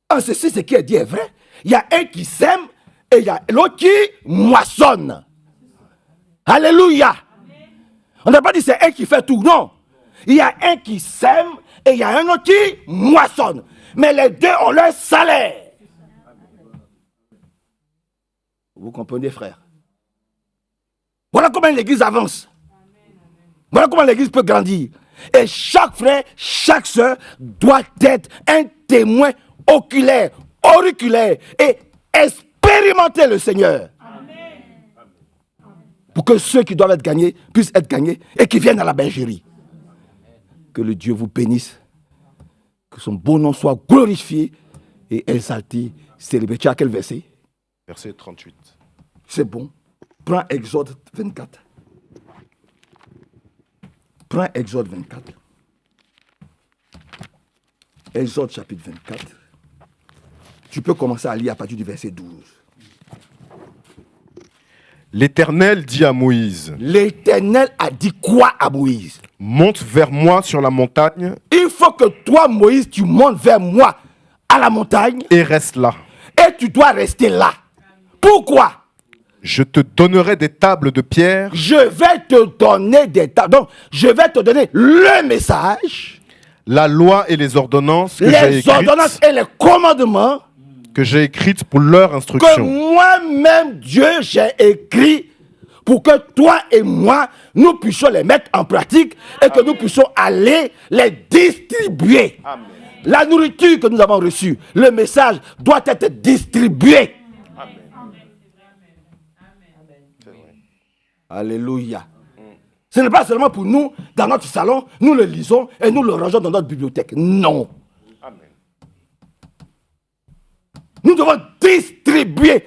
En ceci, ce qui est dit est vrai. Il y a un qui sème et il y a l'autre qui moissonne. Alléluia. On n'a pas dit c'est un qui fait tout, non. Il y a un qui sème et il y a un autre qui moissonne. Mais les deux ont leur salaire. Vous comprenez, frère? Voilà comment l'église avance. Voilà comment l'église peut grandir. Et chaque frère, chaque soeur doit être un témoin oculaire, auriculaire et expérimenter le Seigneur. Pour que ceux qui doivent être gagnés puissent être gagnés et qui viennent à la bergerie. Que le Dieu vous bénisse. Que son beau nom soit glorifié et exalté, célébré. Tu as quel verset? Verset 38. C'est bon. Prends Exode 24. Prends Exode 24. Exode chapitre 24. Tu peux commencer à lire à partir du verset 12. L'Éternel dit à Moïse. L'Éternel a dit quoi à Moïse? Monte vers moi sur la montagne. Il faut que toi, Moïse, tu montes vers moi à la montagne. Et reste là. Et tu dois rester là. Pourquoi? Je te donnerai des tables de pierre. Je vais te donner des tables. Donc, je vais te donner le message. La loi et les ordonnances que les ordonnances et les commandements que j'ai écrites pour leur instruction. Que moi-même, Dieu, j'ai écrit pour que toi et moi, nous puissions les mettre en pratique et que nous puissions aller les distribuer. Amen. La nourriture que nous avons reçue, le message doit être distribué. Amen. Alléluia. Ce n'est pas seulement pour nous, dans notre salon, nous le lisons et nous le rangeons dans notre bibliothèque. Non. Amen. Nous devons distribuer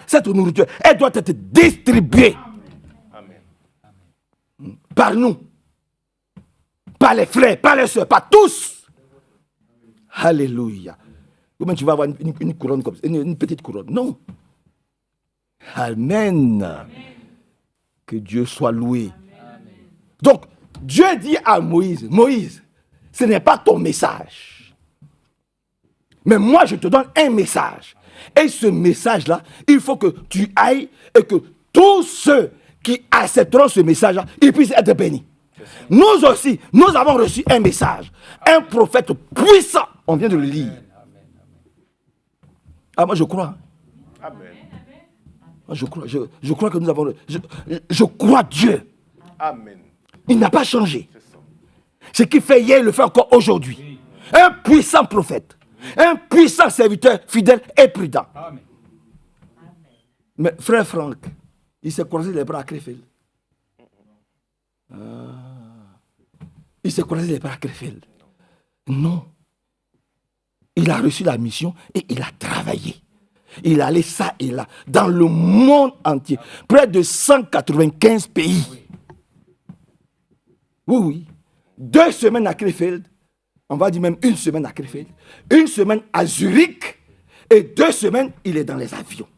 cette nourriture. Elle doit être distribuée. Amen. Par nous. Par les frères, par les soeurs, par tous. Alléluia. Comment tu vas avoir une couronne comme ça, une petite couronne? Non. Amen. Amen. Que Dieu soit loué. Amen. Donc, Dieu dit à Moïse, Moïse, ce n'est pas ton message. Mais moi, je te donne un message. Et ce message-là, il faut que tu ailles et que tous ceux qui accepteront ce message-là, ils puissent être bénis. Nous aussi, nous avons reçu un message. Un prophète puissant. On vient de le lire. Ah, moi, je crois. Amen. Je crois que nous avons... Je crois Dieu. Amen. Il n'a pas changé. Ce qu'il fait hier, il le fait encore aujourd'hui. Un puissant prophète. Un puissant serviteur fidèle et prudent. Amen. Mais frère Franck, il s'est croisé les bras à Krefeld. Il s'est croisé les bras à Krefeld. Non. Il a reçu la mission et il a travaillé. Il allait ça et là, dans le monde entier. Près de 195 pays. Oui. 2 semaines à Krefeld. On va dire même 1 semaine à Krefeld. 1 semaine à Zurich. Et 2 semaines, il est dans les avions.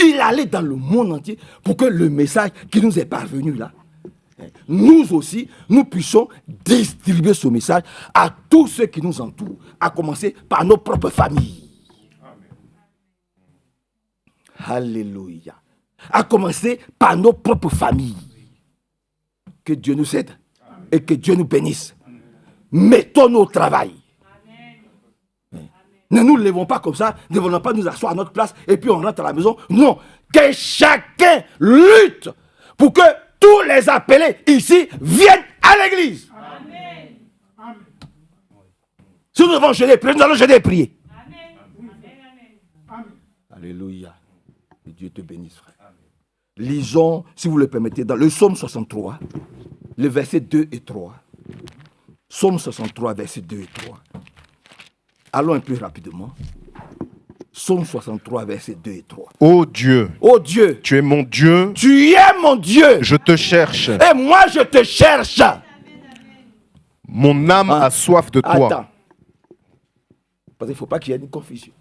Il allait dans le monde entier pour que le message qui nous est parvenu là, nous aussi, nous puissions distribuer ce message à tous ceux qui nous entourent, à commencer par nos propres familles. Alléluia. À commencer par nos propres familles. Que Dieu nous aide et que Dieu nous bénisse. Mettons-nous au travail. Ne nous levons pas comme ça, ne venons pas nous asseoir à notre place et puis on rentre à la maison. Non, que chacun lutte pour que tous les appelés ici viennent à l'église. Amen. Si nous devons jeûner et prier, nous allons jeûner et prier. Amen. Alléluia. Que Dieu te bénisse, frère. Amen. Lisons, si vous le permettez, dans le psaume 63, le verset 2 et 3. Psaume 63, versets 2 et 3. Allons un peu rapidement. Psaume 63, versets 2 et 3. Ô Dieu, Ô Dieu, tu es mon Dieu, tu es mon Dieu. je te cherche. Et moi, je te cherche. Mon âme a soif de toi. Attends. Parce qu'il ne faut pas qu'il y ait une confusion.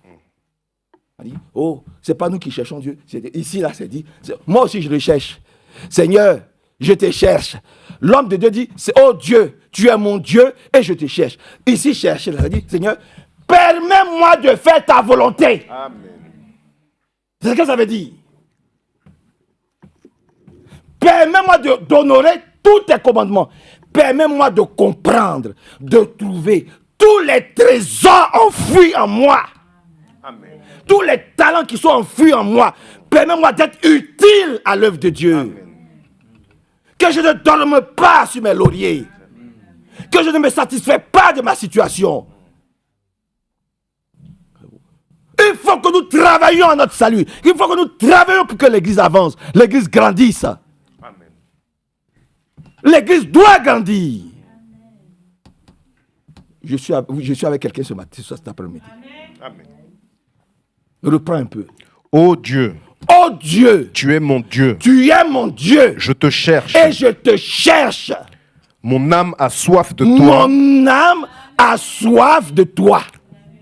On dit, oh, c'est pas nous qui cherchons Dieu. Ici, là, c'est dit, moi aussi, je le cherche. Seigneur, je te cherche. L'homme de Dieu dit, oh Dieu, tu es mon Dieu et je te cherche. Ici, chercher, là, il dit, Seigneur, permets-moi de faire ta volonté. Amen. C'est ce que ça veut dire. Permets-moi d'honorer tous tes commandements. Permets-moi de comprendre, de trouver tous les trésors enfouis en moi. Amen. Tous les talents qui sont enfouis en moi. Permets-moi d'être utile à l'œuvre de Dieu. Amen. Que je ne dorme pas sur mes lauriers. Que je ne me satisfais pas de ma situation. Il faut que nous travaillions à notre salut. Il faut que nous travaillions pour que l'Église avance. L'Église grandisse. Amen. L'Église doit grandir. Je suis avec quelqu'un ce matin, cet après-midi. Amen. Reprends un peu. Ô Dieu, Oh Dieu, tu es mon Dieu, tu es mon Dieu. je te cherche. Et je te cherche. Mon âme a soif de toi. Mon âme a soif de toi.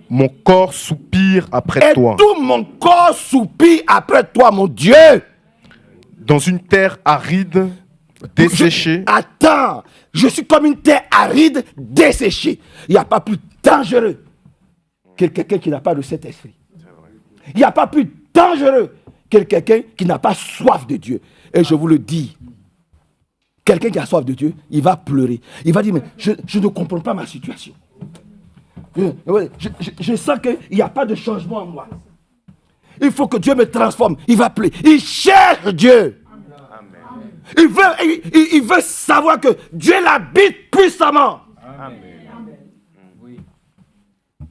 Mon corps soupire après Et toi. tout mon corps soupire après toi, mon Dieu. Dans une terre aride, desséchée, Attends, je suis comme une terre aride, desséchée. Il n'y a pas plus dangereux que quelqu'un qui n'a pas de cet esprit. Il n'y a pas plus dangereux que quelqu'un qui n'a pas soif de Dieu. Et je vous le dis, quelqu'un qui a soif de Dieu, il va pleurer. Il va dire, mais je ne comprends pas ma situation. Je sens qu'il n'y a pas de changement en moi. Il faut que Dieu me transforme. Il va pleurer. Il cherche Dieu. Il veut savoir que Dieu l'habite puissamment.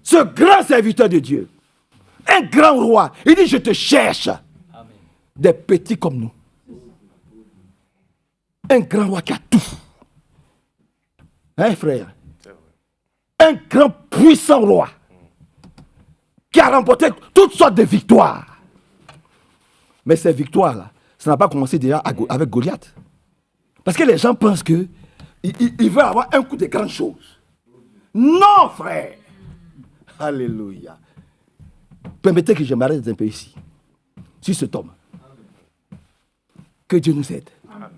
Ce grand serviteur de Dieu, un grand roi, il dit, je te cherche. Des petits comme nous. Un grand roi qui a tout. Hein, frère? Un grand puissant roi qui a remporté toutes sortes de victoires. Mais ces victoires-là, ça n'a pas commencé déjà avec Goliath. Parce que les gens pensent qu'il veut avoir un coup de grandes choses. Non, frère. Alléluia. Permettez que je m'arrête un peu ici. Sur cet homme. Que Dieu nous aide. Amen.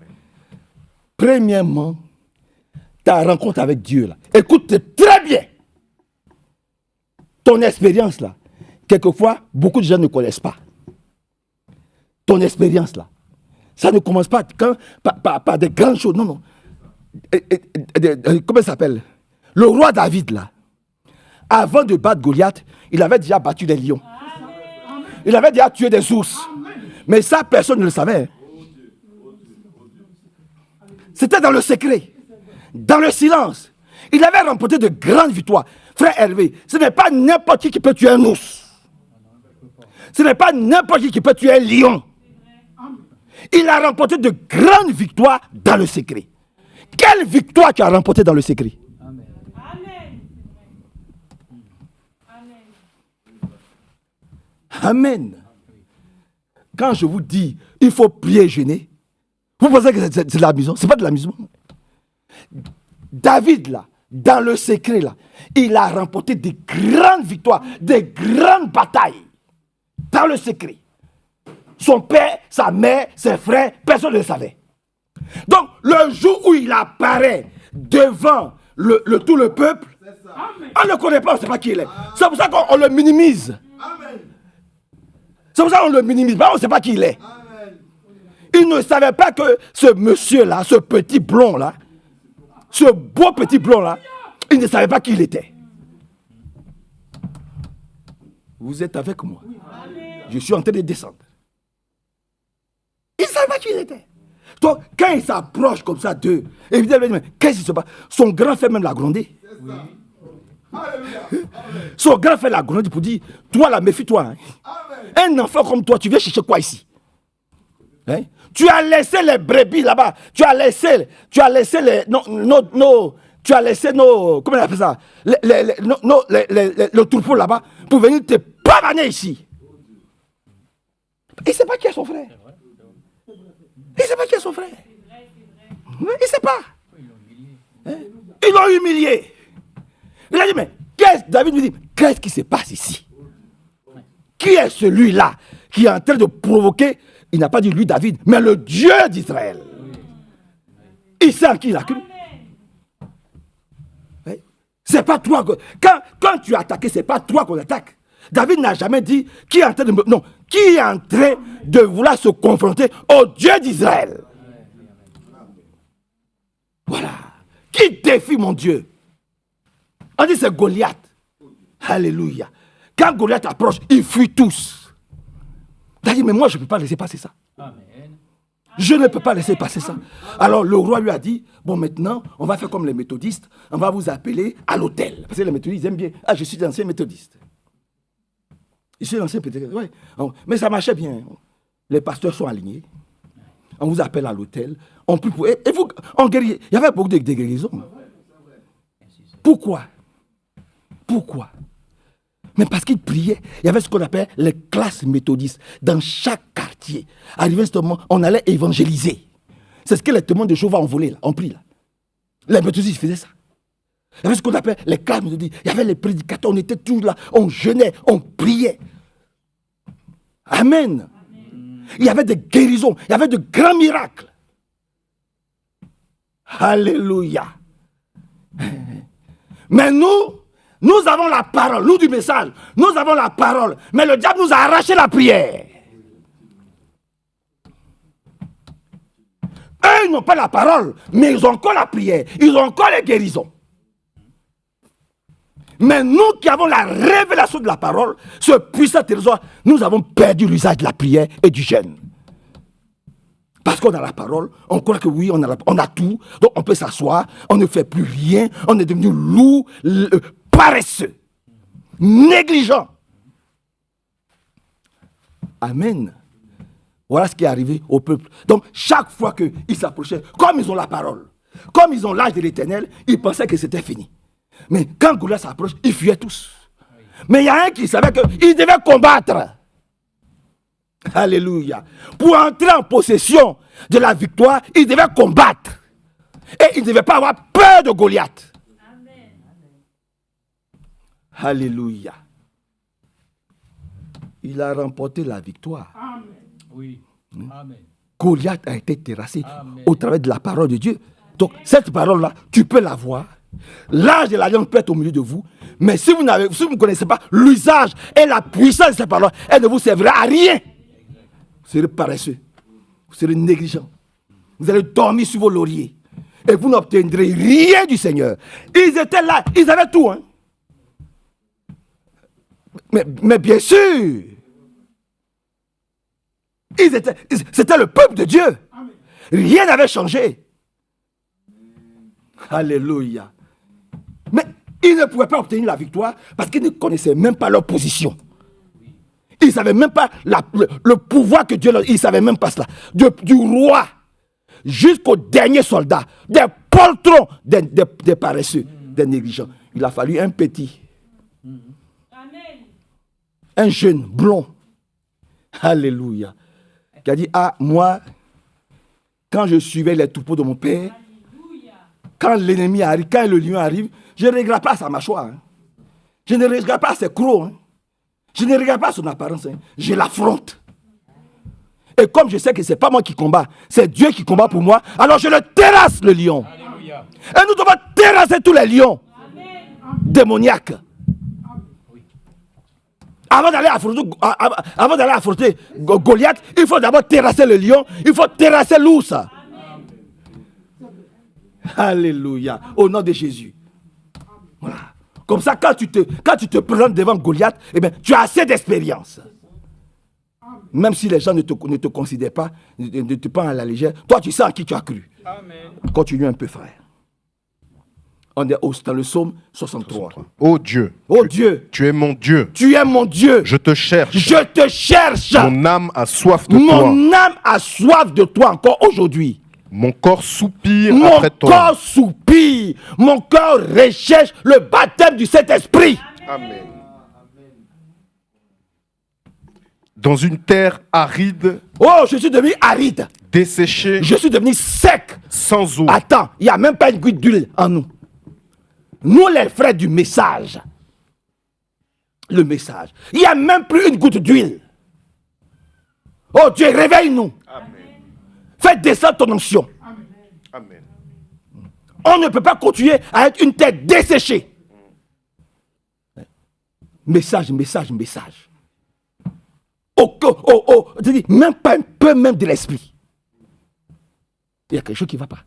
Premièrement, ta rencontre avec Dieu, là. Écoute très bien. Ton expérience, là. Quelquefois, beaucoup de gens ne connaissent pas. Ton expérience, là. Ça ne commence pas par des grandes choses. Non, non. Comment ça s'appelle? Le roi David, là. Avant de battre Goliath, il avait déjà battu des lions. Il avait déjà tué des ours. Mais ça, personne ne le savait. C'était dans le secret. Dans le silence. Il avait remporté de grandes victoires. Frère Hervé, ce n'est pas n'importe qui peut tuer un ours. Ce n'est pas n'importe qui peut tuer un lion. Il a remporté de grandes victoires dans le secret. Quelle victoire tu as remportée dans le secret? Amen. Quand je vous dis, il faut prier et jeûner, vous pensez que c'est de l'amusement? Ce n'est pas de l'amusement. David, là, dans le secret, là, il a remporté des grandes victoires, des grandes batailles. Dans le secret. Son père, sa mère, ses frères, personne ne le savait. Donc, le jour où il apparaît devant tout le peuple, on ne le connaît pas, on ne sait pas qui il est. C'est pour ça qu'on le minimise. C'est pour ça qu'on le minimise. On ne sait pas qui il est. Il ne savait pas que ce monsieur-là, ce petit blond-là, ce beau petit blond-là, il ne savait pas qui il était. Vous êtes avec moi? Je suis en train de descendre. Il ne savait pas qui il était. Donc, quand il s'approche comme ça d'eux, évidemment, qu'est-ce qui se passe? Son grand frère même l'a grondé. Son grand frère l'a grondé pour dire, toi là, méfie-toi. Hein. Un enfant comme toi, tu viens chercher quoi ici? Hein? Tu as laissé les brebis là-bas. Tu as laissé tu as laissé nos, comment on appelle ça, le troupeau là-bas pour venir te pavaner ici. Il ne sait pas qui est son frère. Il ne sait pas qui est son frère. Il ne sait pas. Ils l'ont humilié. Il a dit, mais David lui dit, qu'est-ce qui se passe ici? Qui est celui-là qui est en train de provoquer, il n'a pas dit lui David, mais le Dieu d'Israël. Il sait en qui il a cru. C'est pas toi. Quand tu es attaqué, c'est pas toi qu'on attaque. David n'a jamais dit qui est en train de non, qui est en train de vouloir se confronter au Dieu d'Israël. Voilà. Qui défie mon Dieu? On dit c'est Goliath. Alléluia. Quand Goliath approche, ils fuient tous. David, mais moi je ne peux pas laisser passer ça. Je ne peux pas laisser passer ça. Alors le roi lui a dit, bon maintenant, on va faire comme les méthodistes, on va vous appeler à l'hôtel. Parce que les méthodistes aiment bien. Ah, je suis ancien méthodiste. Je suis ancien méthodiste, oui. Mais ça marchait bien. Les pasteurs sont alignés. On vous appelle à l'hôtel. Et vous, on guérit. Il y avait beaucoup de guérisons. Pourquoi? Mais parce qu'ils priaient. Il y avait ce qu'on appelle les classes méthodistes. Dans chaque quartier, arrivé ce moment, on allait évangéliser. C'est ce que les témoins de Jéhovah ont pris là. Les méthodistes faisaient ça. Il y avait ce qu'on appelle les classes méthodistes. Il y avait les prédicateurs, on était tous là, on jeûnait, on priait. Amen. Il y avait des guérisons, il y avait de grands miracles. Alléluia. Mais nous avons la parole, nous du message, nous avons la parole. Mais le diable nous a arraché la prière. Eux, ils n'ont pas la parole, mais ils ont encore la prière, ils ont encore les guérisons. Mais nous qui avons la révélation de la parole, ce puissant trésor, nous avons perdu l'usage de la prière et du jeûne. Parce qu'on a la parole, on croit que oui, on a tout, donc on peut s'asseoir, on ne fait plus rien, on est devenu lourd, paresseux, négligent. Amen. Voilà ce qui est arrivé au peuple. Donc, chaque fois qu'ils s'approchaient, comme ils ont la parole, comme ils ont l'âge de l'Éternel, ils pensaient que c'était fini. Mais quand Goliath s'approche, ils fuyaient tous. Mais il y a un qui savait qu'il devait combattre. Alléluia. Pour entrer en possession de la victoire, il devait combattre. Et il ne devait pas avoir peur de Goliath. Amen. Alléluia. Il a remporté la victoire. Amen. Oui. Amen. Goliath a été terrassé au travers de la parole de Dieu. Donc, cette parole-là, tu peux la voir. L'âge de l'alliance peut être au milieu de vous. Mais si vous ne connaissez pas l'usage et la puissance de cette parole, elle ne vous servira à rien. Vous serez paresseux. Vous serez négligent. Vous allez dormir sur vos lauriers. Et vous n'obtiendrez rien du Seigneur. Ils étaient là. Ils avaient tout. Hein. Mais bien sûr. C'était le peuple de Dieu. Rien n'avait changé. Alléluia. Mais ils ne pouvaient pas obtenir la victoire parce qu'ils ne connaissaient même pas leur position. Ils ne savaient même pas le pouvoir que Dieu leur... Ils ne savaient même pas cela. Du roi jusqu'au dernier soldat, des poltrons, des paresseux, des négligents. Il a fallu un petit, un jeune blond. Alléluia. Qui a dit, ah, moi, quand je suivais les troupeaux de mon père, quand l'ennemi arrive, quand le lion arrive, je ne regarde pas sa mâchoire. Hein. Je ne regarde pas ses crocs. Hein. Je ne regarde pas son apparence. Hein. Je l'affronte. Et comme je sais que ce n'est pas moi qui combat, c'est Dieu qui combat pour moi, alors je le terrasse, le lion. Alléluia. Et nous devons terrasser tous les lions. Amen. Démoniaques. Avant d'aller affronter Goliath, il faut d'abord terrasser le lion, il faut terrasser l'ours. Alléluia. Au nom de Jésus. Voilà. Comme ça, quand tu te présentes devant Goliath, eh bien, tu as assez d'expérience. Même si les gens ne te considèrent pas, ne te prennent à la légère, toi, tu sais en qui tu as cru. Amen. Continue un peu, frère. On est dans le psaume 63. Ô Dieu. Ô Dieu. Tu es mon Dieu. Tu es mon Dieu. Je te cherche. Je te cherche. Mon âme a soif de toi. Mon âme a soif de toi encore aujourd'hui. Mon corps soupire Mon après toi. corps soupire. Mon corps recherche le baptême du Saint-Esprit. Amen. Dans une terre aride, Oh, je suis devenu aride. desséchée, Je suis devenu sec. sans eau. Attends, il n'y a même pas une goutte d'huile en nous. Nous, les frères du message. Le message. Il n'y a même plus une goutte d'huile. Oh Dieu, réveille-nous. Fais descendre ton onction. Amen. On ne peut pas continuer à être une tête desséchée. Message, message, message. Je dis, même pas un peu même de l'esprit. Il y a quelque chose qui ne va pas.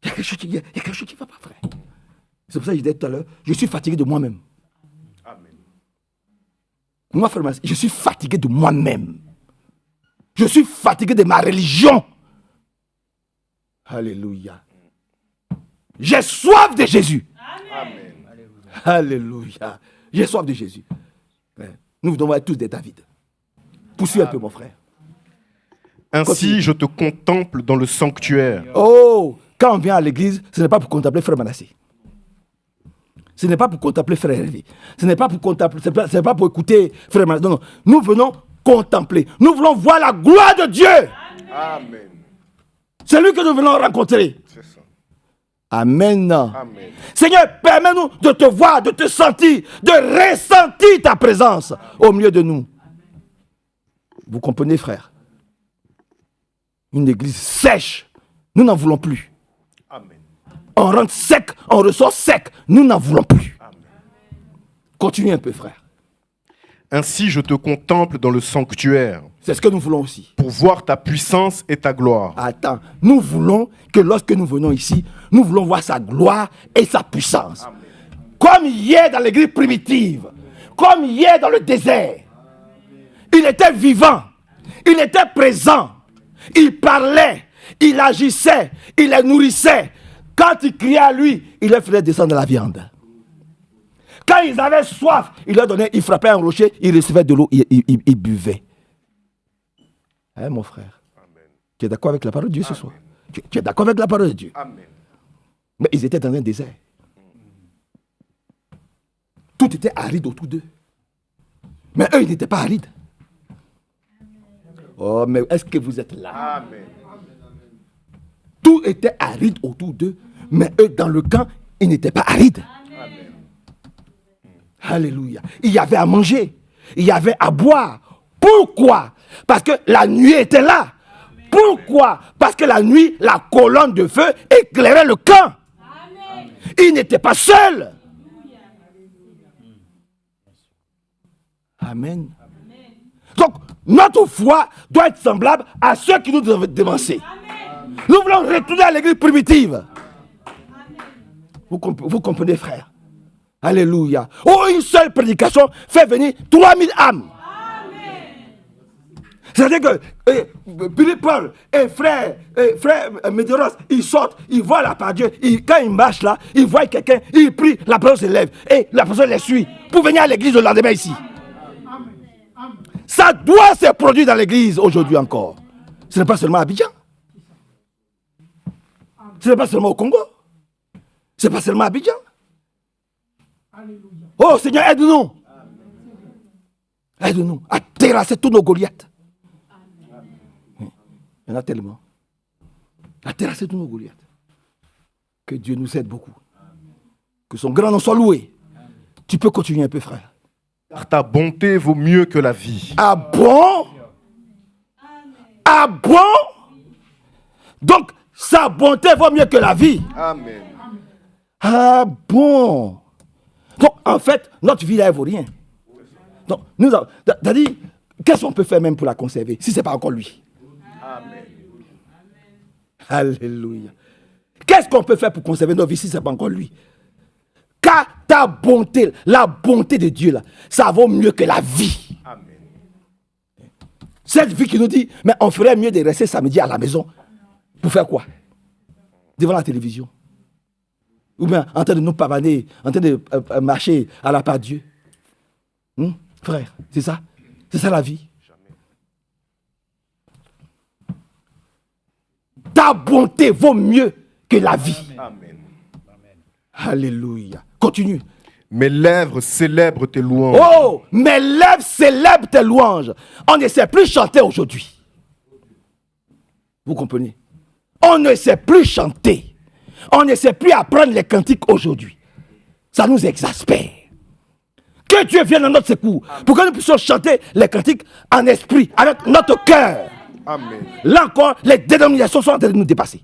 Il y a quelque chose qui ne va pas, frère. C'est pour ça que je disais tout à l'heure, je suis fatigué de moi-même. Amen. Moi, frère, je suis fatigué de moi-même. Je suis fatigué de ma religion. Alléluia. J'ai soif de Jésus. Amen. Alléluia. J'ai soif de Jésus. Nous devons être tous des David. Poursuis un peu, mon frère. Ainsi, Continue. je te contemple dans le sanctuaire. Oh, quand on vient à l'église, ce n'est pas pour contempler frère Manassé. Ce n'est pas pour contempler frère Hervé. Ce n'est pas pour contempler, ce n'est pas pour écouter frère Manassé. Non, non. Nous venons contempler. Nous voulons voir la gloire de Dieu. Amen. C'est lui que nous venons rencontrer. C'est ça. Amen. Amen. Seigneur, permets-nous de te voir, de te sentir, de ressentir ta présence au milieu de nous. Vous comprenez, frère? Une église sèche, nous n'en voulons plus. Amen. On rentre sec, on ressort sec, nous n'en voulons plus. Continue un peu, frère. Ainsi, je te contemple dans le sanctuaire C'est ce que nous voulons aussi. pour voir ta puissance et ta gloire. Attends, nous voulons que lorsque nous venons ici, nous voulons voir sa gloire et sa puissance. Comme hier dans l'église primitive, comme hier dans le désert. Il était vivant, il était présent, il parlait, il agissait, il les nourrissait. Quand il criait à lui, il leur faisait descendre la viande. Quand ils avaient soif, il leur donnait, il frappait un rocher, il recevait de l'eau, il buvait. Hein, mon frère? Tu es d'accord avec la parole de Dieu ce soir? Tu es d'accord avec la parole de Dieu? Amen. Mais ils étaient dans un désert. Tout était aride autour d'eux. Mais eux, ils n'étaient pas arides. Oh, mais est-ce que vous êtes là? Amen. Tout était aride autour d'eux. Mais eux, dans le camp, ils n'étaient pas arides. Alléluia. Il y avait à manger. Il y avait à boire. Pourquoi? Parce que la nuit était là. Pourquoi? Parce que la nuit, la colonne de feu éclairait le camp. Ils n'étaient pas seuls. Amen. Donc, notre foi doit être semblable à ceux qui nous ont devancés. Nous voulons retourner à l'église primitive. Vous comprenez, frère? Alléluia. Oh, une seule prédication fait venir 3000 âmes. C'est-à-dire que Billy Paul et frère Médéros, ils sortent, ils voient la part de Dieu. Quand ils marchent là, ils voient quelqu'un, ils prient, la personne se lève et la personne les suit pour venir à l'église le lendemain ici. Ça doit se produire dans l'église aujourd'hui encore. Ce n'est pas seulement à Abidjan. Ce n'est pas seulement au Congo. Ce n'est pas seulement à Abidjan. Oh Seigneur, aide-nous. Aide-nous à terrasser tous nos Goliaths. Il y en a tellement. À terrasser tous nos Goliaths. Que Dieu nous aide beaucoup. Que son grand nom soit loué. Tu peux continuer un peu, frère. Car ta bonté vaut mieux que la vie. Ah bon? Ah bon? Donc, sa bonté vaut mieux que la vie. Amen. Ah bon? Donc, en fait, notre vie, là, elle ne vaut rien. Donc, nous avons... C'est-à-dire, qu'est-ce qu'on peut faire même pour la conserver, si ce n'est pas encore lui? Amen. Alléluia. Qu'est-ce qu'on peut faire pour conserver nos vies si ce n'est pas encore lui? Car ta bonté, la bonté de Dieu, là, ça vaut mieux que la vie. Amen. Cette vie qui nous dit, mais on ferait mieux de rester samedi à la maison. Pour faire quoi? Devant la télévision. Ou bien en train de nous pavaner, en train de marcher à la part de Dieu. Frère, c'est ça? C'est ça la vie? Ta bonté vaut mieux que la vie. Amen. Alléluia. Continue. Mes lèvres célèbrent tes louanges. Oh, mes lèvres célèbrent tes louanges. On ne sait plus chanter aujourd'hui. Vous comprenez? On ne sait plus chanter. On ne sait plus apprendre les cantiques aujourd'hui. Ça nous exaspère. Que Dieu vienne à notre secours pour que nous puissions chanter les cantiques en esprit, avec notre cœur. Amen. Là encore, les dénominations sont en train de nous dépasser.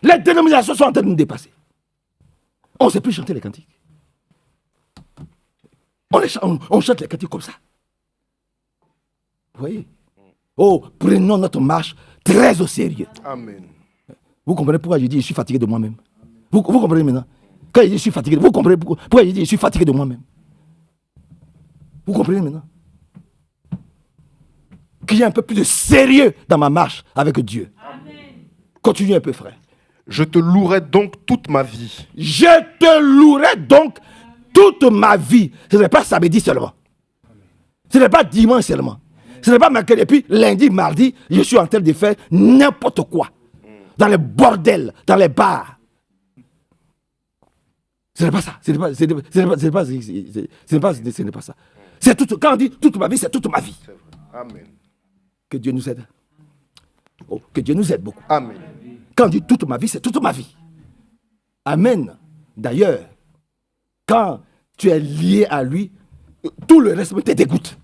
Les dénominations sont en train de nous dépasser. On ne sait plus chanter les cantiques. On chante les cantiques comme ça. Vous voyez? Oh, prenons notre marche très au sérieux. Amen. Vous comprenez pourquoi je dis je suis fatigué de moi-même? Vous comprenez maintenant? Quand je dis je suis fatigué, vous comprenez pourquoi je dis je suis fatigué de moi-même? Vous comprenez maintenant? Qu'il y ait un peu plus de sérieux dans ma marche avec Dieu. Amen. Continue un peu, frère. Je te louerai donc toute ma vie. Je te louerai donc toute ma vie. Ce n'est pas samedi seulement. Ce n'est pas dimanche seulement. Ce n'est pas mercredi. Et puis lundi, mardi, je suis en train de faire n'importe quoi. Dans les bordels, dans les bars. Ce n'est pas ça. Ce n'est pas ça. C'est tout. Quand on dit toute ma vie, c'est toute ma vie. Amen. Que Dieu nous aide. Oh, que Dieu nous aide beaucoup. Amen. Quand on dit toute ma vie, c'est toute ma vie. Amen. D'ailleurs, quand tu es lié à lui, tout le reste te dégoûte.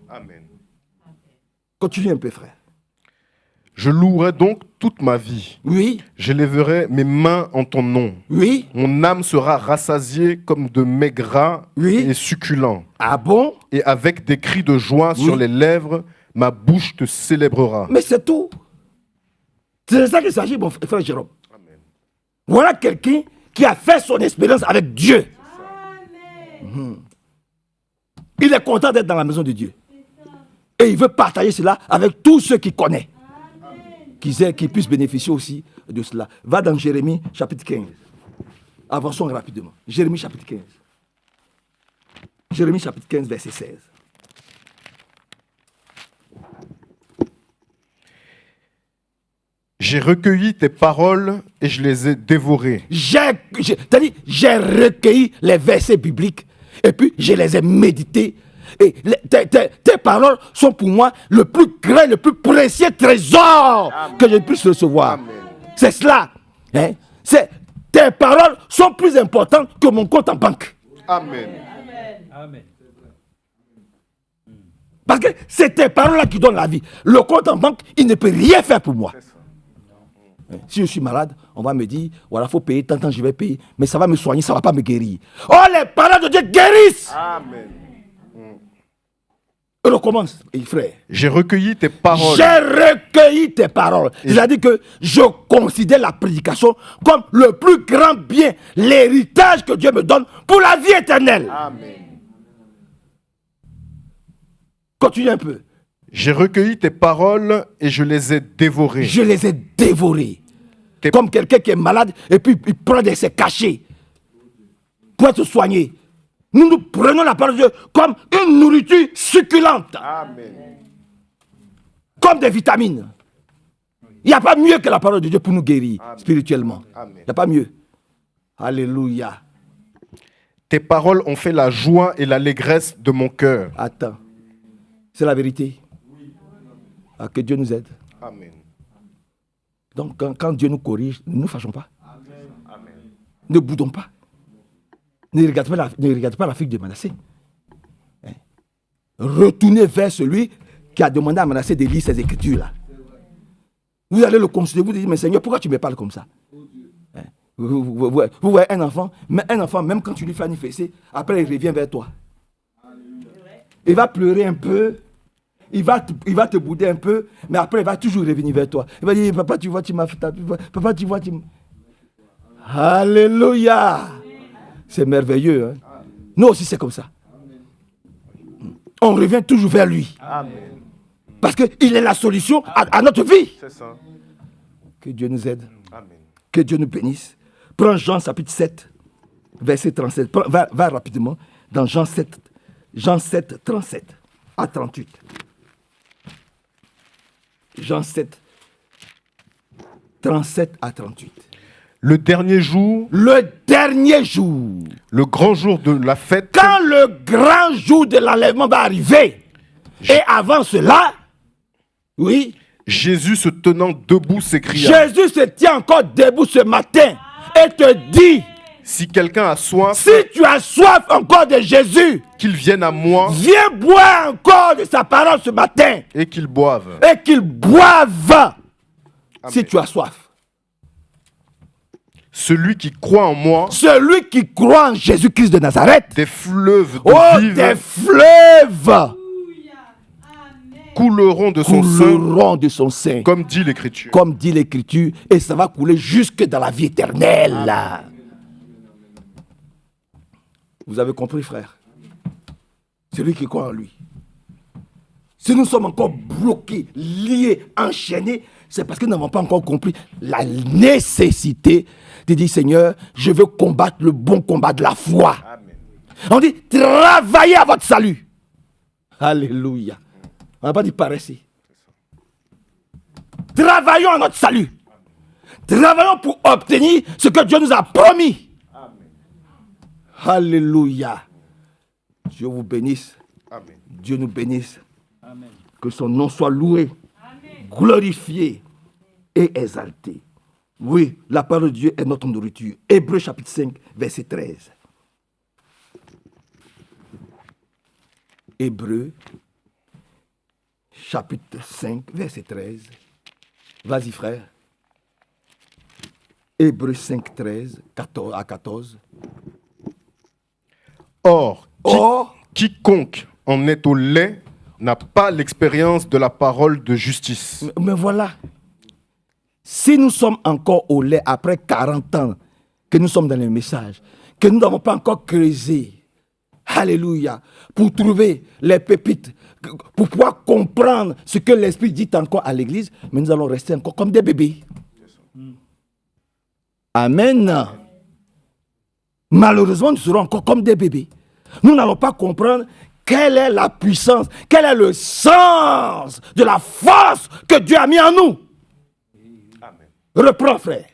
Amen. Continue un peu, frère. Je louerai donc toute ma vie. Oui, J'élèverai mes mains en ton nom. oui. Mon âme sera rassasiée comme de mets gras Oui. et succulents. Ah bon? Et avec des cris de joie sur les lèvres, ma bouche te célébrera. Mais c'est tout. C'est de ça qu'il s'agit, mon frère Jérôme. Amen. Voilà quelqu'un qui a fait son expérience avec Dieu. Il est content d'être dans la maison de Dieu. Et il veut partager cela avec tous ceux qu'il connaît. Qui puissent bénéficier aussi de cela. Va dans Jérémie chapitre 15. Avançons rapidement. Jérémie chapitre 15. Jérémie chapitre 15, verset 16. J'ai recueilli tes paroles et je les ai dévorées. J'ai recueilli les versets bibliques et puis je les ai médités. Et tes paroles sont pour moi le plus grand, le plus précieux trésor que je puisse recevoir. Amen. C'est cela. Hein? Tes paroles sont plus importantes que mon compte en banque. Amen. Amen. Parce que c'est tes paroles-là qui donnent la vie. Le compte en banque, il ne peut rien faire pour moi. Si je suis malade, on va me dire, voilà, il faut payer, tant je vais payer, mais ça va me soigner, ça ne va pas me guérir. Oh, les paroles de Dieu guérissent. Amen. On recommence, frère. J'ai recueilli tes paroles. J'ai recueilli tes paroles. C'est-à-dire que je considère la prédication comme le plus grand bien, l'héritage que Dieu me donne pour la vie éternelle. Amen. Continue un peu. J'ai recueilli tes paroles et je les ai dévorées. Je les ai dévorées. Comme quelqu'un qui est malade et puis il prend ses cachets pour être soigné. Nous prenons la parole de Dieu comme une nourriture succulente. Amen. Comme des vitamines. Il n'y a pas mieux que la parole de Dieu pour nous guérir spirituellement. Amen. Il n'y a pas mieux. Alléluia. Tes paroles ont fait la joie et l'allégresse de mon cœur. Attends. C'est la vérité. Ah, que Dieu nous aide. Amen. Donc, quand Dieu nous corrige, ne nous fâchons pas. Amen. Ne boudons pas. Ne regardez pas la fille de Manassé. Hein? Retournez vers celui qui a demandé à Manassé de lire ses écritures là. Vous allez le consulter, vous dites, mais Seigneur, pourquoi tu me parles comme ça? Hein? Vous voyez un enfant, même quand tu lui fais un fessé, après il revient vers toi. Il va pleurer un peu, il va te bouder un peu, mais après il va toujours revenir vers toi. Il va dire, papa, tu vois, tu m'as fait ta... Papa, tu vois, tu m'as... Alléluia! C'est merveilleux. Hein? Nous aussi, c'est comme ça. On revient toujours vers lui. Amen. Parce qu'il est la solution à notre vie. C'est ça. Que Dieu nous aide. Amen. Que Dieu nous bénisse. Prends Jean chapitre 7, verset 37. Va rapidement dans Jean 7, 37 à 38. Jean 7, 37 à 38. Le dernier jour, Le dernier jour, le grand jour de la fête, quand le grand jour de l'enlèvement va arriver, et avant cela, oui, Jésus se tenant debout s'écria, Jésus se tient encore debout ce matin et te dit, si quelqu'un a soif, si tu as soif encore de Jésus, qu'il vienne à moi viens boire encore de sa parole ce matin et qu'il boive. et qu'il boive si tu as soif. Celui qui croit en moi, Celui qui croit en Jésus-Christ de Nazareth, des fleuves oh, de des vive fleuves couleront de son sein, couleront de son sein, comme dit l'Écriture. comme dit l'Écriture, et ça va couler jusque dans la vie éternelle. Vous avez compris, frère? Celui qui croit en lui. Si nous sommes encore bloqués, liés, enchaînés, c'est parce que nous n'avons pas encore compris la nécessité de dire, Seigneur, je veux combattre le bon combat de la foi. Amen. On dit, travaillez à votre salut. Alléluia. On n'a pas dit paressez. Travaillons à notre salut. Travaillons pour obtenir ce que Dieu nous a promis. Amen. Alléluia. Dieu vous bénisse. Amen. Dieu nous bénisse. Amen. Que son nom soit loué, glorifié et exalté. Oui, la parole de Dieu est notre nourriture. Hébreux chapitre 5, verset 13. Hébreux chapitre 5, verset 13. Vas-y, frère. Hébreux 5, 13 à 14. Or, Or, quiconque en est au lait n'a pas l'expérience de la parole de justice. mais voilà. Si nous sommes encore au lait après 40 ans, que nous sommes dans le message, que nous n'avons pas encore creusé, alléluia, pour trouver les pépites, pour pouvoir comprendre ce que l'Esprit dit encore à l'Église, mais nous allons rester encore comme des bébés. Amen. Malheureusement, nous serons encore comme des bébés. Nous n'allons pas comprendre quelle est la puissance, quel est le sens de la force que Dieu a mis en nous. Amen. Reprends, frère.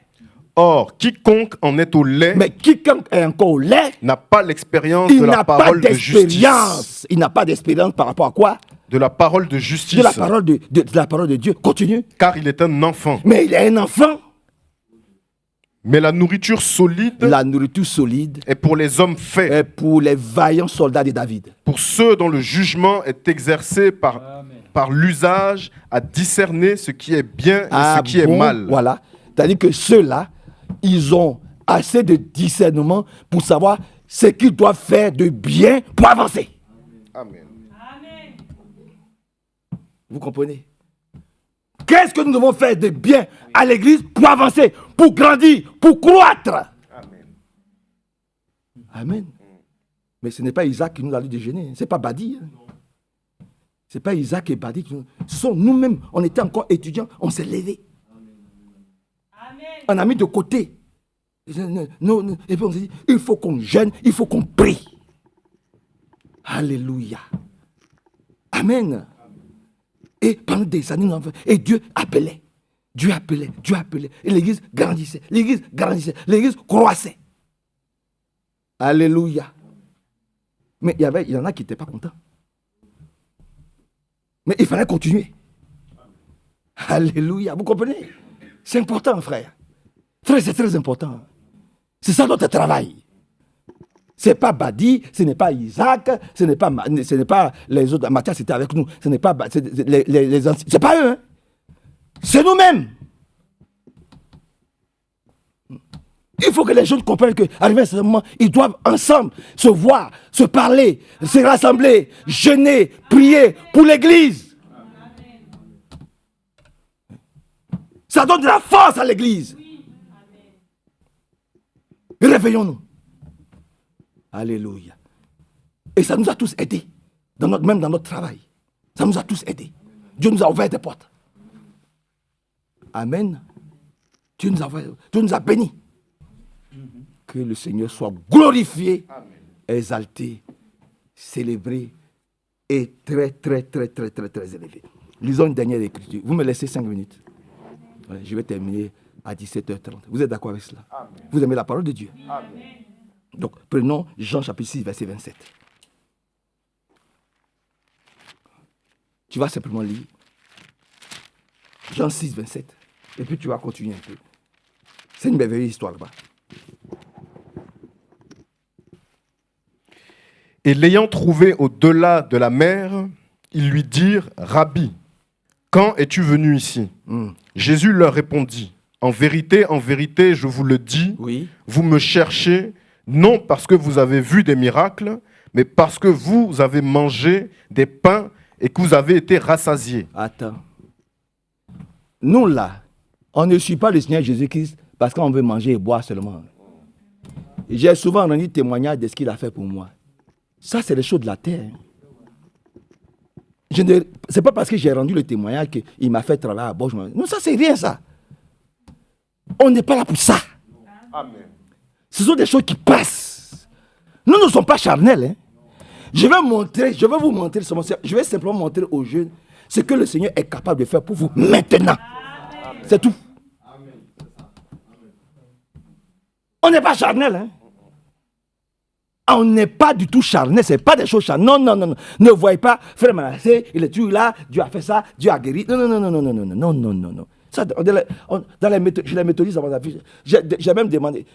Or, quiconque en est au lait Mais quiconque est encore au lait, n'a pas l'expérience il de la n'a pas parole de justice. d'expérience. Il n'a pas d'expérience par rapport à quoi? De la parole de justice. De la parole de la parole de Dieu. Continue. Car il est un enfant. Mais il est un enfant. Mais la nourriture solide La nourriture solide est pour les hommes faits, est pour les vaillants soldats de David. pour ceux dont le jugement est exercé par l'usage à discerner ce qui est bien et ce qui est mal. Voilà. C'est-à-dire que ceux-là, ils ont assez de discernement pour savoir ce qu'ils doivent faire de bien pour avancer. Amen. Vous comprenez? Qu'est-ce que nous devons faire de bien à l'église pour avancer, pour grandir, pour croître? Amen. Amen. Mais ce n'est pas Isaac qui nous a dit de jeûner. Ce n'est pas Badi. Ce n'est pas Isaac et Badi qui nous... Ce sont nous-mêmes. On était encore étudiants. On s'est levés. On a mis de côté. Et puis on s'est dit, il faut qu'on jeûne, il faut qu'on prie. Alléluia. Amen. Et pendant des années, et Dieu appelait. Dieu appelait, Dieu appelait. Et l'église grandissait, l'église grandissait, l'église croissait. Alléluia. Mais il y en a qui n'étaient pas contents. Mais il fallait continuer. Alléluia. Vous comprenez? C'est important, frère. Frère, c'est très important. C'est ça notre travail. Ce n'est pas Badi, ce n'est pas Isaac, ce n'est pas les autres. Mathias était avec nous. Ce n'est pas les anciens. Ce n'est pas eux. Hein. C'est nous-mêmes. Il faut que les jeunes comprennent qu'arrivé à ce moment, ils doivent ensemble se voir, se parler, se rassembler, jeûner, prier pour l'église. Ça donne de la force à l'église. Réveillons-nous. Alléluia. Et ça nous a tous aidés, même dans notre travail. Ça nous a tous aidés. Dieu nous a ouvert des portes. Amen. Dieu nous a bénis. Que le Seigneur soit glorifié, exalté, célébré et très, très, très, très, très, très élevé. Lisons une dernière écriture. Vous me laissez 5 minutes. Ouais, je vais terminer à 17h30. Vous êtes d'accord avec cela? Amen. Vous aimez la parole de Dieu? Amen. Donc, prenons Jean chapitre 6, verset 27. Tu vas simplement lire Jean 6, 27. Et puis tu vas continuer un peu. C'est une merveilleuse histoire là-bas. Et l'ayant trouvé au-delà de la mer, ils lui dirent, Rabbi, quand es-tu venu ici? Jésus leur répondit, en vérité, je vous le dis, oui. Vous me cherchez, non parce que vous avez vu des miracles, mais parce que vous avez mangé des pains et que vous avez été rassasiés. Attends. Nous là, on ne suit pas le Seigneur Jésus-Christ parce qu'on veut manger et boire seulement. J'ai souvent rendu témoignage de ce qu'il a fait pour moi. Ça, c'est les choses de la terre. Ce n'est pas parce que j'ai rendu le témoignage qu'il m'a fait travailler à bord. Non, ça, c'est rien, ça. On n'est pas là pour ça. Amen. Ce sont des choses qui passent. Nous ne sommes pas charnels. Hein. Je vais vous montrer, je vais simplement montrer aux jeunes ce que le Seigneur est capable de faire pour vous maintenant. Amen. C'est tout. Amen. On n'est pas charnel. Hein. On n'est pas du tout charnel, ce n'est pas des choses charnelles. Non. Ne voyez pas, frère Manassé, il est toujours là, Dieu a fait ça, Dieu a guéri. Non. Ça, dans les méthodistes, j'ai même demandé,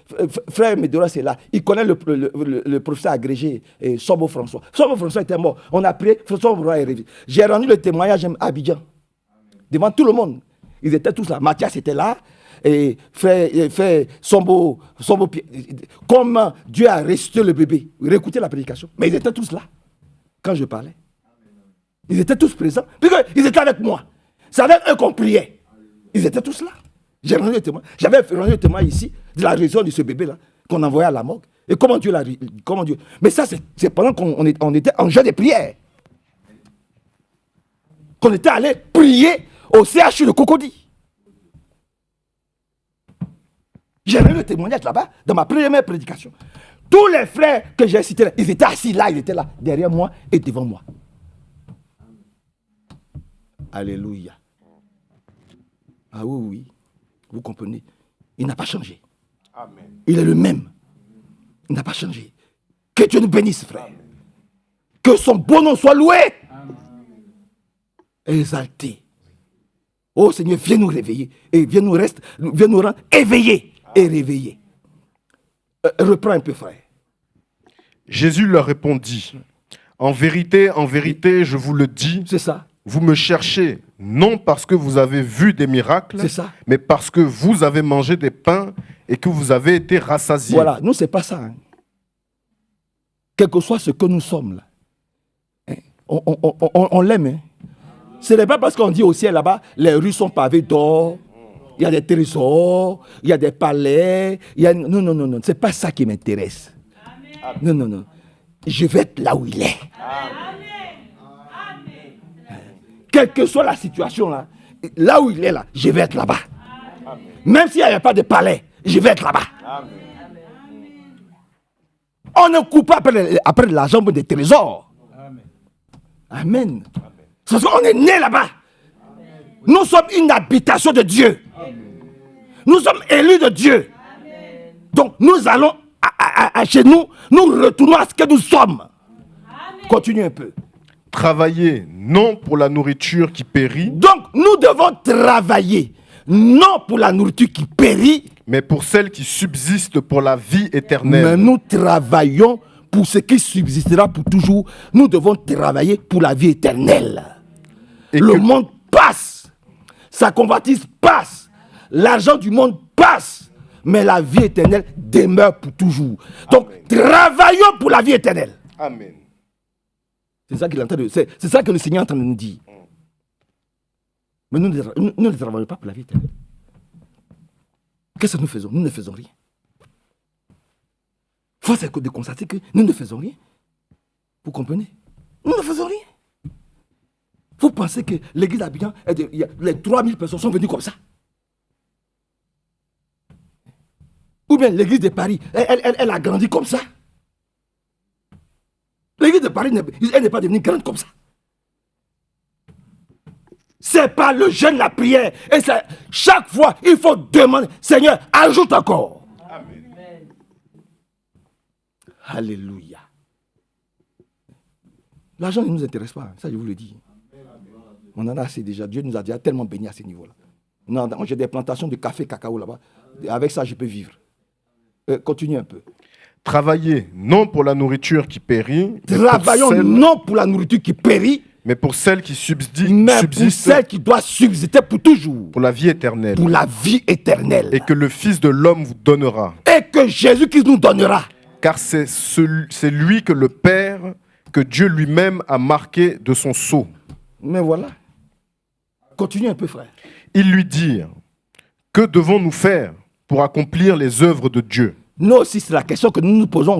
frère Médora, c'est là, il connaît le professeur agrégé, Sombo François. Sombo François était mort, on a prié, Sombo François est réveillé. J'ai rendu le témoignage à Abidjan, devant tout le monde. Ils étaient tous là, Mathias était là. Et fait Sombo, comment Dieu a ressuscité le bébé. Réécoutez la prédication. Mais ils étaient tous là quand je parlais. Ils étaient tous présents. Ils étaient avec moi. C'est avec eux qu'on priait. Ils étaient tous là. J'ai rendu le témoin. J'avais rendu le témoin ici de la résurrection de ce bébé-là qu'on envoyait à la morgue. Et comment Dieu l'a. Mais ça, c'est pendant qu'on était en jeu de prière. Qu'on était allé prier au CHU de Cocody. J'ai rendu le témoignage là-bas, dans ma première prédication. Tous les frères que j'ai cités, ils étaient assis là, ils étaient là, derrière moi et devant moi. Alléluia. Ah oui, vous comprenez. Il n'a pas changé. Amen. Il est le même. Il n'a pas changé. Que Dieu nous bénisse, frère. Amen. Que son bon nom soit loué. Amen. Exalté. Oh Seigneur, viens nous réveiller et viens nous rendre éveillés. Et réveillé. Reprends un peu, frère. Jésus leur répondit, en vérité, je vous le dis, c'est ça. Vous me cherchez, non parce que vous avez vu des miracles, c'est ça. Mais parce que vous avez mangé des pains et que vous avez été rassasiés. Voilà, nous, c'est pas ça. Hein. Quel que soit ce que nous sommes, là, on l'aime. Hein. Ce n'est pas parce qu'on dit au ciel là-bas, les rues sont pavées d'or. Il y a des trésors, il y a des palais. Non. Ce n'est pas ça qui m'intéresse. Amen. Non. Je vais être là où il est. Amen. Quelle que soit la situation, là où il est, là, je vais être là-bas. Amen. Même s'il n'y avait pas de palais, je vais être là-bas. Amen. On ne court pas après l'argent pour des trésors. Amen. Parce qu'on est né là-bas. Nous sommes une habitation de Dieu. Amen. Nous sommes élus de Dieu. Amen. Donc nous allons chez nous, nous retournons à ce que nous sommes. Amen. Continue un peu. Travailler, non pour la nourriture qui périt. Donc nous devons travailler, non pour la nourriture qui périt, mais pour celle qui subsiste pour la vie éternelle. Mais nous travaillons pour ce qui subsistera pour toujours. Nous devons travailler pour la vie éternelle. Et le monde passe. Sa convoitise passe, l'argent du monde passe, mais la vie éternelle demeure pour toujours. Donc, amen. Travaillons pour la vie éternelle. Amen. C'est ça qu'il est en train de, c'est ça que le Seigneur est en train de nous dire. Mais nous ne travaillons pas pour la vie éternelle. Qu'est-ce que nous faisons? Nous ne faisons rien. Force est de constater que nous ne faisons rien. Vous comprenez? Nous ne faisons rien. Vous pensez que l'église d'Abidjan, les 3000 personnes sont venues comme ça? Ou bien l'église de Paris, elle a grandi comme ça? L'église de Paris, elle n'est pas devenue grande comme ça. C'est pas le jeûne, la prière. Et chaque fois, il faut demander, Seigneur, ajoute encore. Amen. Alléluia. L'argent ne nous intéresse pas, ça je vous le dis. On en a assez déjà. Dieu nous a déjà tellement bénis à ce niveau-là. Non, moi j'ai des plantations de café, cacao là-bas. Avec ça, je peux vivre. Continue un peu. Travaillez non pour la nourriture qui périt, Travaillons non pour la nourriture qui périt, mais pour celle qui subsiste, mais pour celle qui doit subsister pour toujours. pour la vie éternelle. Pour la vie éternelle. Et que le Fils de l'homme vous donnera. Et que Jésus-Christ nous donnera. Car c'est lui que le Père, que Dieu lui-même a marqué de son sceau. Mais voilà. Continue un peu, frère. Ils lui dirent, que devons-nous faire pour accomplir les œuvres de Dieu? Nous aussi, c'est la question que nous nous posons.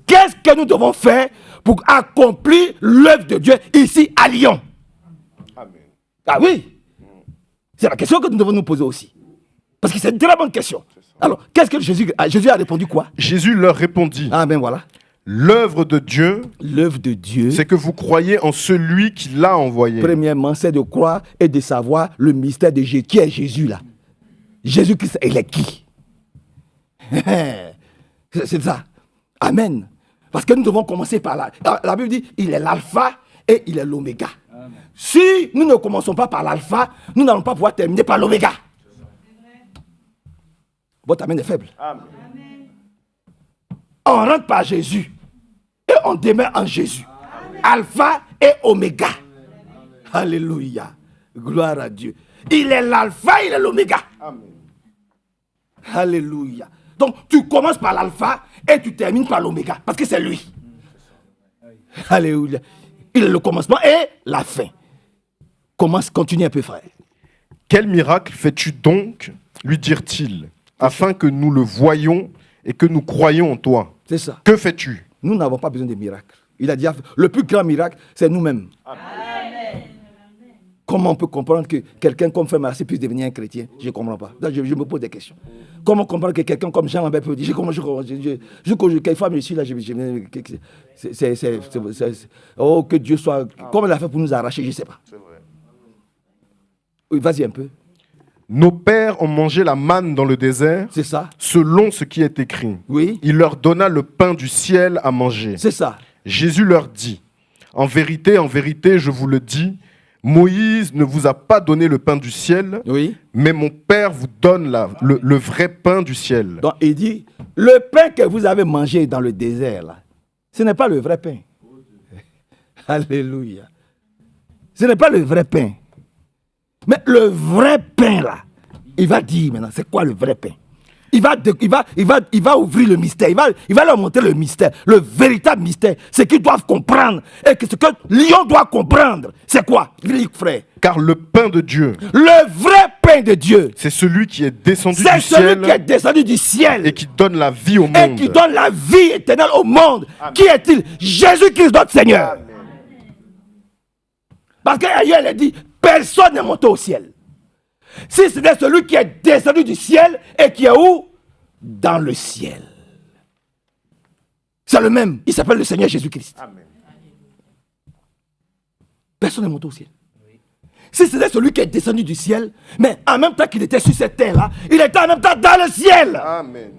Qu'est-ce que nous devons faire pour accomplir l'œuvre de Dieu ici à Lyon? Amen. Ah oui. C'est la question que nous devons nous poser aussi. Parce que c'est une très bonne question. Alors, qu'est-ce que Jésus a répondu quoi? Jésus leur répondit, Ah ben voilà. l'œuvre de Dieu, L'œuvre de Dieu, c'est que vous croyez en celui qui l'a envoyé. premièrement, c'est de croire et de savoir le mystère de Jésus. Qui est Jésus là? Jésus-Christ, il est qui? C'est ça. Amen. Parce que nous devons commencer par là. La Bible dit, il est l'alpha et il est l'oméga. Si nous ne commençons pas par l'alpha, nous n'allons pas pouvoir terminer par l'oméga. Votre amen est faible. Amen. On rentre par Jésus et on demeure en Jésus. Alpha et oméga. Alléluia. Gloire à Dieu. Il est l'alpha, il est l'oméga. Amen. Alléluia. Donc tu commences par l'alpha et tu termines par l'oméga. Parce que c'est lui. Alléluia. Il est le commencement et la fin. Continue un peu, frère. Quel miracle fais-tu donc, lui dirent-ils, afin que nous le voyions et que nous croyions en toi? C'est ça. Que fais-tu? Nous n'avons pas besoin de miracles. Il a dit, le plus grand miracle, c'est nous-mêmes. Comment on peut comprendre que quelqu'un comme Frère Massé puisse devenir un chrétien? Je ne comprends pas. Je me pose des questions. Comment comprendre que quelqu'un comme Jean-Lambert peut dire, quelquefois je suis là, oh, que Dieu soit, comme il a fait pour nous arracher, je ne sais pas. C'est vrai. Oui, vas-y un peu. Nos pères ont mangé la manne dans le désert, C'est ça. selon ce qui est écrit. Oui. Il leur donna le pain du ciel à manger. C'est ça. Jésus leur dit, en vérité, je vous le dis, Moïse ne vous a pas donné le pain du ciel, Oui. mais mon Père vous donne le vrai pain du ciel. Donc il dit, le pain que vous avez mangé dans le désert, là, ce n'est pas le vrai pain. Alléluia. Ce n'est pas le vrai pain. Mais le vrai pain, là, il va dire maintenant, c'est quoi le vrai pain? Il va ouvrir le mystère. Il va leur montrer le mystère, le véritable mystère. Ce qu'ils doivent comprendre. Et que ce que Lyon doit comprendre, c'est quoi, frère? Car le pain de Dieu, Le vrai pain de Dieu, c'est celui qui est descendu c'est du celui ciel qui est descendu du ciel et qui donne la vie au et monde. qui donne la vie éternelle au monde. Qui est-il? Jésus-Christ, notre Seigneur. Parce qu'ailleurs, il a dit, personne n'est monté au ciel. Si c'était celui qui est descendu du ciel et qui est où? Dans le ciel. C'est le même. Il s'appelle le Seigneur Jésus-Christ. Amen. Personne n'est monté au ciel. Si c'était celui qui est descendu du ciel, mais en même temps qu'il était sur cette terre-là, il était en même temps dans le ciel. Amen.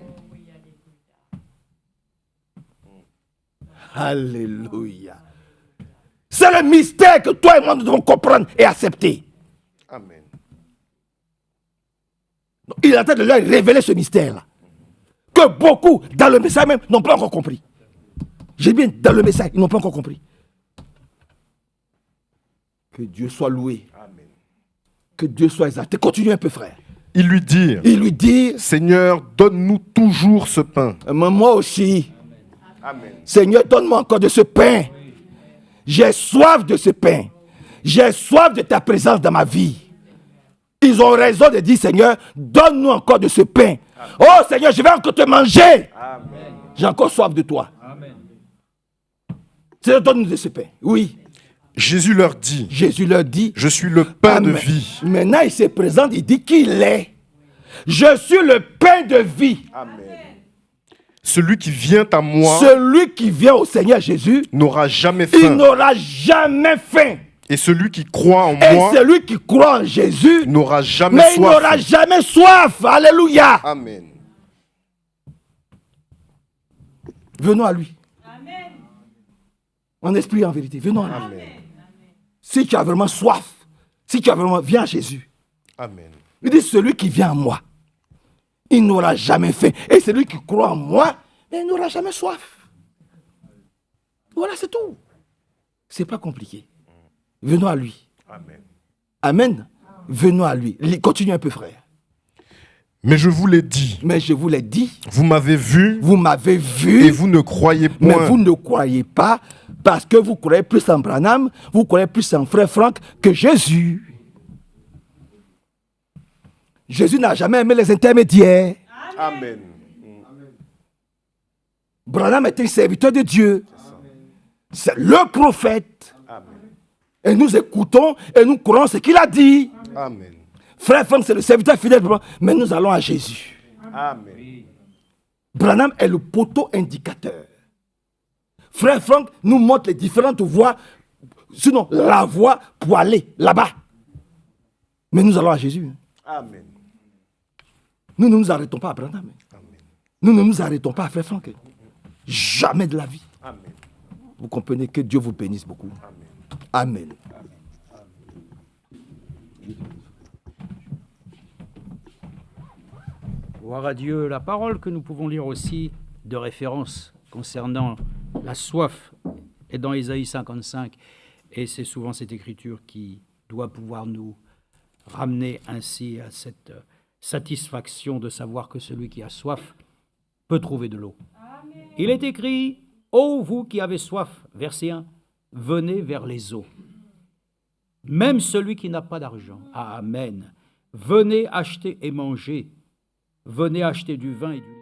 Alléluia. C'est le mystère que toi et moi nous devons comprendre et accepter. Amen. Donc, il est en train de leur révéler ce mystère-là. Que beaucoup, dans le message même, n'ont pas encore compris. J'ai bien dans le message, ils n'ont pas encore compris. Que Dieu soit loué. Amen. Que Dieu soit exalté. Continue un peu, frère. Ils lui dirent, Il lui dit, Seigneur, donne-nous toujours ce pain. moi aussi, Amen. Seigneur, donne-moi encore de ce pain. J'ai soif de ce pain. J'ai soif de ta présence dans ma vie. Ils ont raison de dire, Seigneur, donne-nous encore de ce pain. Amen. Oh Seigneur, je vais encore te manger. Amen. J'ai encore soif de toi. Amen. Seigneur, donne-nous de ce pain. Oui. Jésus leur dit, Jésus leur dit, je suis le pain de Amen. vie. Maintenant, il se présente, il dit qu'il est. Je suis le pain de vie. Amen. Celui qui vient à moi Celui qui vient au Seigneur Jésus, n'aura jamais il faim. n'aura jamais faim. Et celui qui croit en Et moi celui qui croit en Jésus, n'aura jamais mais il soif. n'aura jamais soif. Alléluia. Amen. Venons à lui. En esprit et en vérité. Venons à lui. Amen. Si tu as vraiment soif, si tu as vraiment, viens à Jésus. Amen. Il dit, celui qui vient à moi, il n'aura jamais faim. Et celui qui croit en moi, il n'aura jamais soif. Voilà, c'est tout. C'est pas compliqué. Venons à lui. Amen. Amen. Venons à lui. Continue un peu, frère. Mais je vous l'ai dit, Mais je vous l'ai dit, vous m'avez vu vous m'avez vu, et vous ne croyez mais point. vous ne croyez pas parce que vous croyez plus en Branham, vous croyez plus en frère Franck que Jésus. Jésus n'a jamais aimé les intermédiaires. Amen. Branham est un serviteur de Dieu. C'est le prophète. Amen. Et nous écoutons et nous croyons ce qu'il a dit. Amen. Frère Franck, c'est le serviteur fidèle de Branham, mais nous allons à Jésus. Amen. Branham est le poteau indicateur. Frère Franck nous montre les différentes voies, sinon la voie pour aller là-bas. Mais nous allons à Jésus. Amen. Nous ne nous arrêtons pas à Branham. Nous ne nous arrêtons pas à Frère Franck. Jamais de la vie. Amen. Vous comprenez, que Dieu vous bénisse beaucoup. Amen. Gloire à Dieu. La parole que nous pouvons lire aussi de référence concernant la soif est dans Ésaïe 55. Et c'est souvent cette écriture qui doit pouvoir nous ramener ainsi à cette satisfaction de savoir que celui qui a soif peut trouver de l'eau. Amen. Il est écrit, « Ô vous qui avez soif », verset 1, « venez vers les eaux. » Même celui qui n'a pas d'argent, amen, venez acheter et manger, venez acheter du vin et du lait.